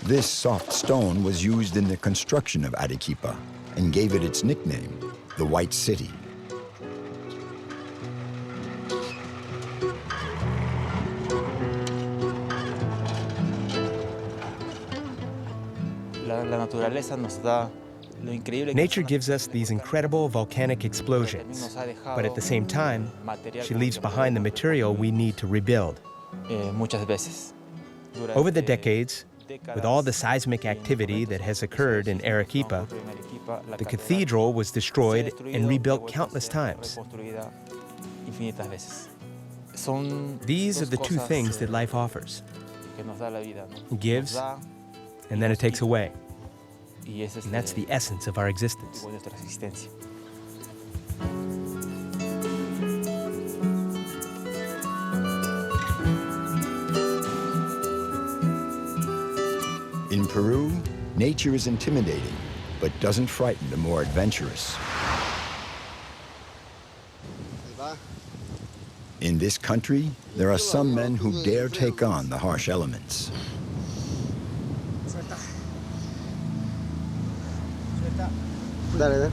This soft stone was used in the construction of Arequipa and gave it its nickname, the White City. Nature gives us these incredible volcanic explosions, but at the same time, she leaves behind the material we need to rebuild. Over the decades, with all the seismic activity that has occurred in Arequipa, the cathedral was destroyed and rebuilt countless times. These are the two things that life offers. It gives, and then it takes away. And that's the essence of our existence. In Peru, nature is intimidating, but doesn't frighten the more adventurous. In this country, there are some men who dare take on the harsh elements. Dale.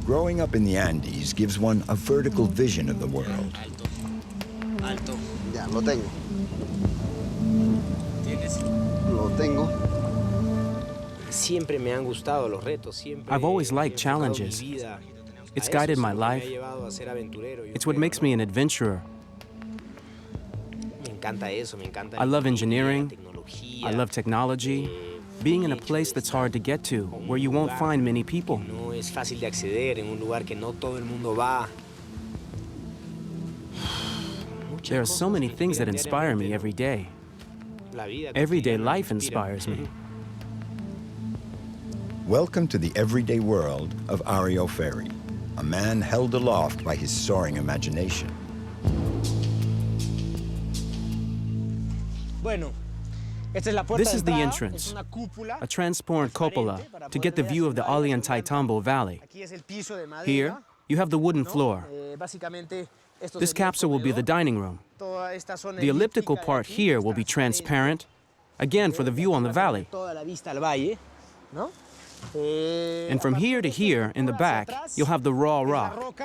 Growing up in the Andes gives one a vertical vision of the world. Alto. Ya, lo tengo. ¿Tienes? Lo tengo. Siempre me han gustado los retos. I've always liked challenges. It's guided my life. It's what makes me an adventurer. I love engineering. I love technology. Being in a place that's hard to get to, where you won't find many people. No es fácil de acceder en un lugar que no todo el mundo va. There are so many things that inspire me every day. Everyday life inspires me. Welcome to the everyday world of Araoz Ferry, a man held aloft by his soaring imagination. This is the entrance, a transparent cupola to get the view of the Ollantaytambo Valley. Here, you have the wooden floor. This capsule will be the dining room. The elliptical part here will be transparent, again for the view on the valley. And from here to here, in the back, you'll have the raw rock.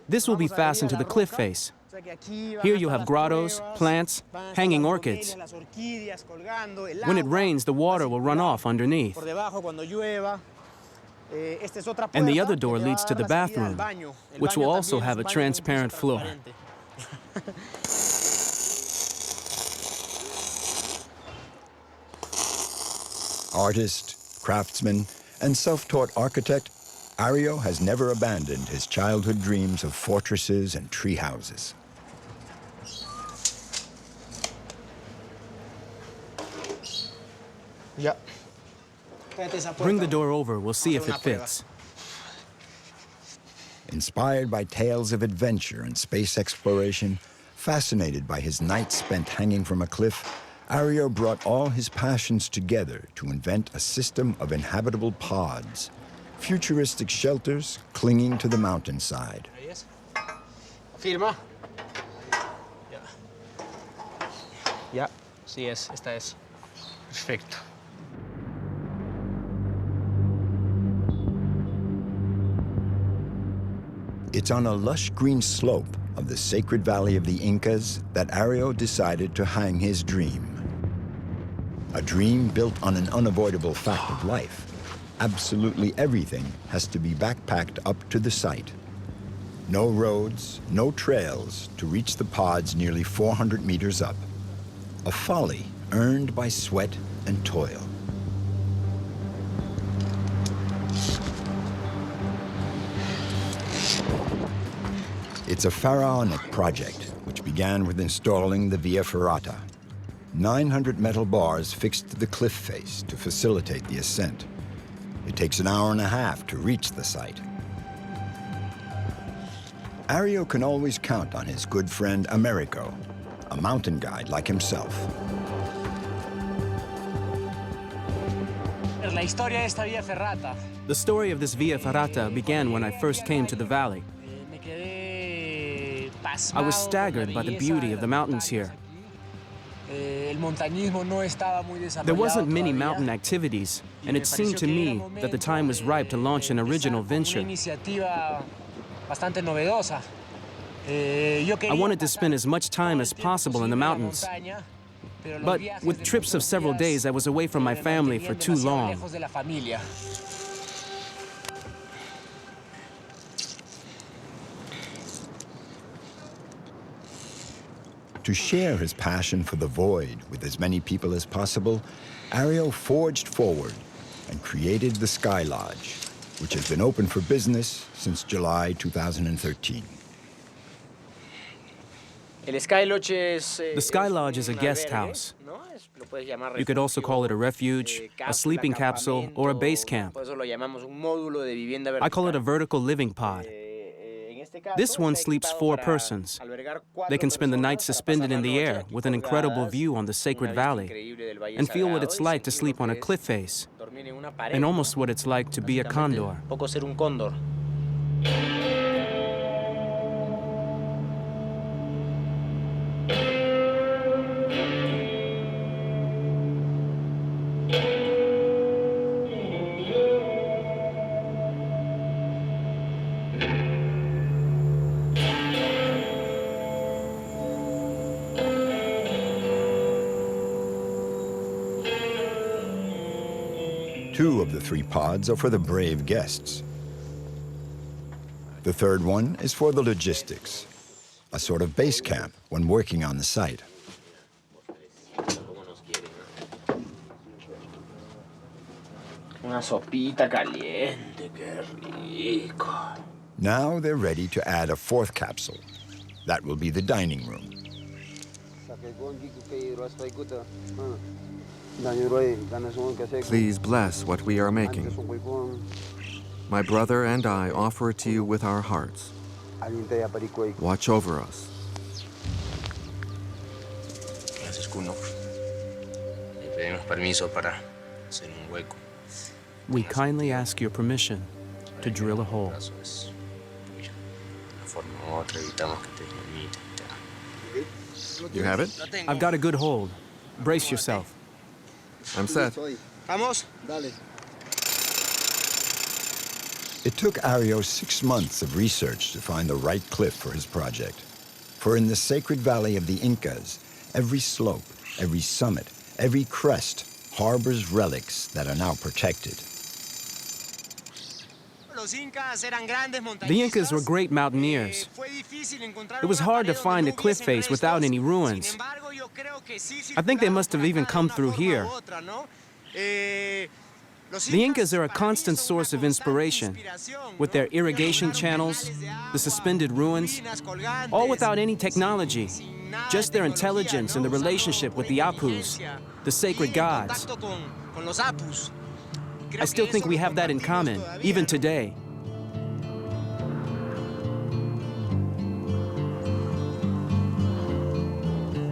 This will be fastened to the cliff face. Here you'll have grottos, plants, hanging orchids. When it rains, the water will run off underneath. And the other door leads to the bathroom, which will also have a transparent floor. Artist, craftsman, and self-taught architect, Araoz has never abandoned his childhood dreams of fortresses and tree houses. Ya. Bring the door over, we'll see if it fits. Inspired by tales of adventure and space exploration, fascinated by his nights spent hanging from a cliff, Araoz brought all his passions together to invent a system of inhabitable pods, futuristic shelters clinging to the mountainside. Firma. Ya, sí es, esta es. Perfecto. It's on a lush green slope of the sacred valley of the Incas that Araoz decided to hang his dream. A dream built on an unavoidable fact of life. Absolutely everything has to be backpacked up to the site. No roads, no trails to reach the pods nearly 400 meters up. A folly earned by sweat and toil. It's a pharaonic project, which began with installing the Via Ferrata. 900 metal bars fixed to the cliff face to facilitate the ascent. It takes an hour and a half to reach the site. Araoz can always count on his good friend Americo, a mountain guide like himself. The story of this Via Ferrata began when I first came to the valley. I was staggered by the beauty of the mountains here. There wasn't many mountain activities, and it seemed to me that the time was ripe to launch an original venture. I wanted to spend as much time as possible in the mountains. But with trips of several days, I was away from my family for too long. To share his passion for the void with as many people as possible, Araoz forged forward and created the Sky Lodge, which has been open for business since July 2013. The Sky Lodge is a guest house. You could also call it a refuge, a sleeping capsule, or a base camp. I call it a vertical living pod. This one sleeps 4 persons. They can spend the night suspended in the air with an incredible view on the sacred valley and feel what it's like to sleep on a cliff face and almost what it's like to be a condor. 2 of the 3 pods are for the brave guests. The third one is for the logistics, a sort of base camp when working on the site. Una sopita caliente, qué rico. Now they're ready to add a 4th capsule. That will be the dining room. Please bless what we are making. My brother and I offer it to you with our hearts. Watch over us. Gracias, Cuno. Le pedimos permiso para hacer un hueco. We kindly ask your permission to drill a hole. You have it? I've got a good hold. Brace yourself. I'm set. Vamos. It took Araoz 6 months of research to find the right cliff for his project. For in the sacred valley of the Incas, every slope, every summit, every crest harbors relics that are now protected. The Incas were great mountaineers. It was hard to find a cliff face without any ruins. I think they must have even come through here. The Incas are a constant source of inspiration, with their irrigation channels, the suspended ruins, all without any technology, just their intelligence and the relationship with the Apus, the sacred gods. I still think we have that in common, even today.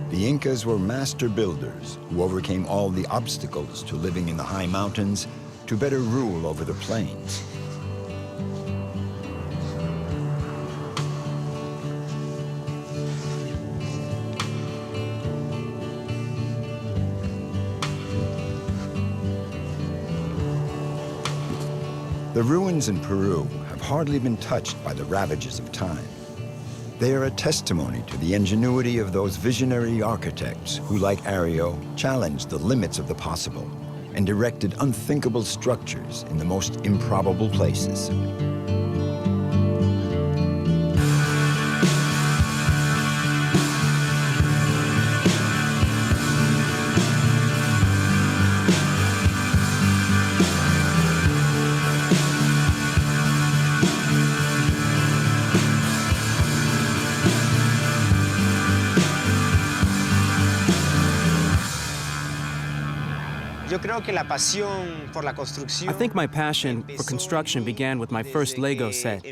The Incas were master builders who overcame all the obstacles to living in the high mountains to better rule over the plains. The ruins in Peru have hardly been touched by the ravages of time. They are a testimony to the ingenuity of those visionary architects who, like Araoz, challenged the limits of the possible and erected unthinkable structures in the most improbable places. I think my passion for construction began with my first Lego set.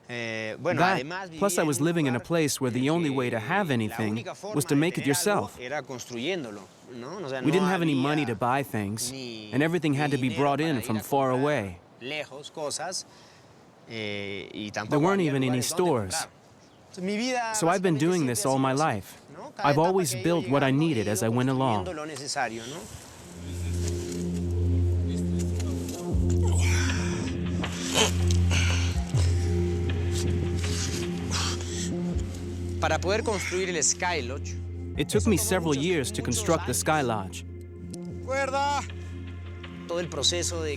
That, plus I was living in a place where the only way to have anything was to make it yourself. We didn't have any money to buy things, and everything had to be brought in from far away. There weren't even any stores. So I've been doing this all my life. I've always built what I needed as I went along. It took me several years to construct the Sky Lodge.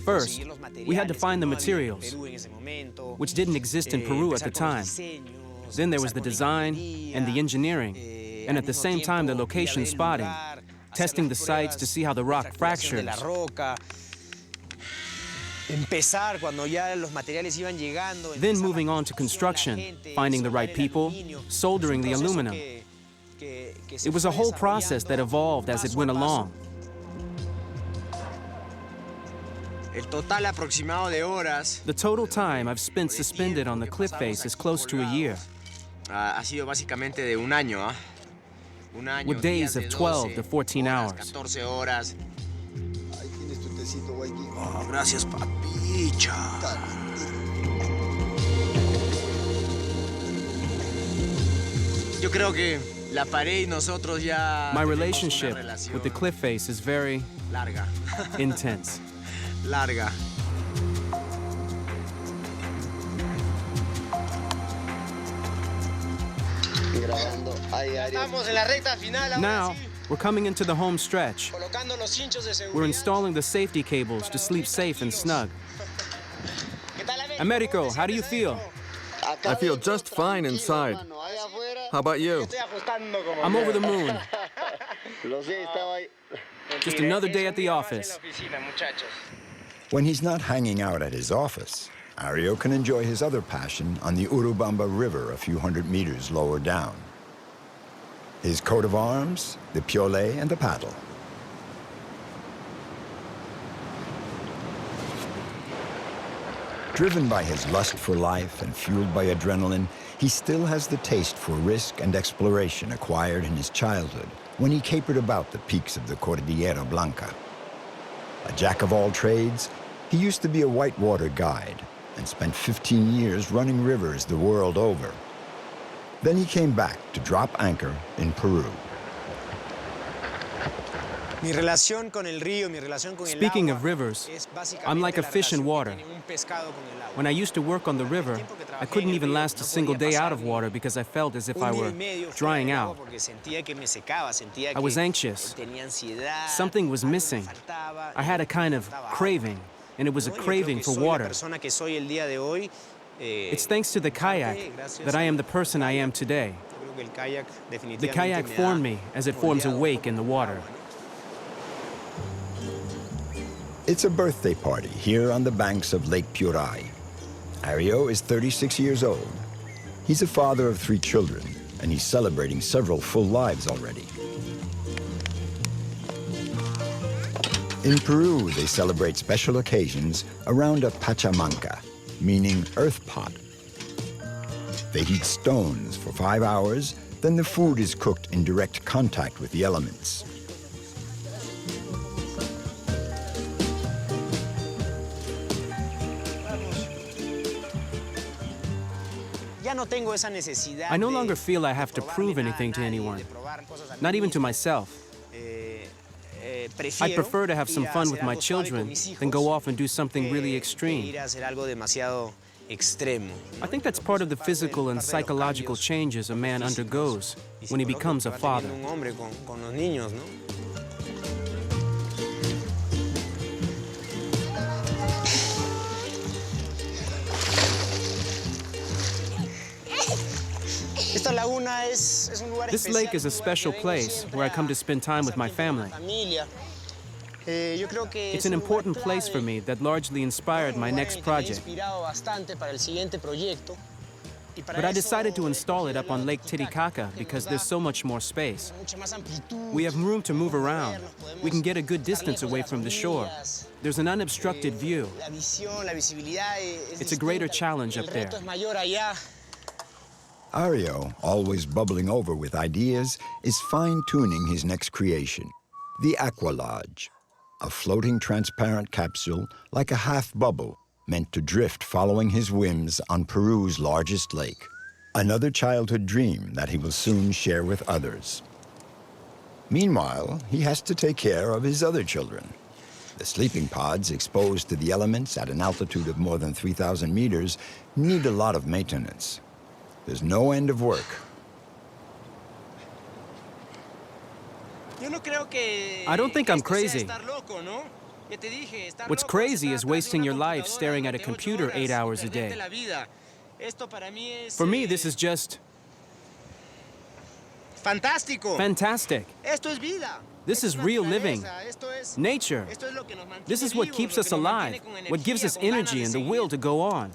First, we had to find the materials, which didn't exist in Peru at the time. Then there was the design and the engineering, and at the same time the location spotting, testing the sites to see how the rock fractures. Then moving on to construction, finding the right people, soldering the aluminum. It was a whole process that evolved as it went along. The total time I've spent suspended on the cliff face is close to a year, with days of 12 to 14 hours. Gracias, papicha. Yo creo que la pared y nosotros ya. My relationship with the cliff face is very larga, intense. Larga. Now, We're coming into the home stretch. We're installing the safety cables to sleep safe and snug. Americo, how do you feel? I feel just fine inside. How about you? I'm over the moon. Just another day at the office. When he's not hanging out at his office, Ario can enjoy his other passion on the Urubamba River a few hundred meters lower down. His coat of arms, the piole, and the paddle. Driven by his lust for life and fueled by adrenaline, he still has the taste for risk and exploration acquired in his childhood when he capered about the peaks of the Cordillera Blanca. A jack of all trades, he used to be a whitewater guide and spent 15 years running rivers the world over. Then he came back to drop anchor in Peru. Speaking of rivers, I'm like a fish in water. When I used to work on the river, I couldn't even last a single day out of water because I felt as if I were drying out. I was anxious. Something was missing. I had a kind of craving, and it was a craving for water. It's thanks to the kayak that I am the person I am today. The kayak formed me as it forms a wake in the water. It's a birthday party here on the banks of Lake Puray. Ario is 36 years old. He's a father of 3 children, and he's celebrating several full lives already. In Peru, they celebrate special occasions around a pachamanca, meaning earth pot. They heat stones for 5 hours, then the food is cooked in direct contact with the elements. I no longer feel I have to prove anything to anyone, not even to myself. I'd prefer to have some fun with my children than go off and do something really extreme. I think that's part of the physical and psychological changes a man undergoes when he becomes a father. This lake is a special place where I come to spend time with my family. It's an important place for me that largely inspired my next project. But I decided to install it up on Lake Titicaca because there's so much more space. We have room to move around. We can get a good distance away from the shore. There's an unobstructed view. It's a greater challenge up there. Ario, always bubbling over with ideas, is fine-tuning his next creation, the Aqua Lodge, a floating transparent capsule like a half bubble meant to drift following his whims on Peru's largest lake, another childhood dream that he will soon share with others. Meanwhile, he has to take care of his other children. The sleeping pods, exposed to the elements at an altitude of more than 3,000 meters, need a lot of maintenance. There's no end of work. I don't think I'm crazy. What's crazy is wasting your life staring at a computer 8 hours a day. For me, this is just fantastic. This is real living. Nature. This is what keeps us alive, what gives us energy and the will to go on.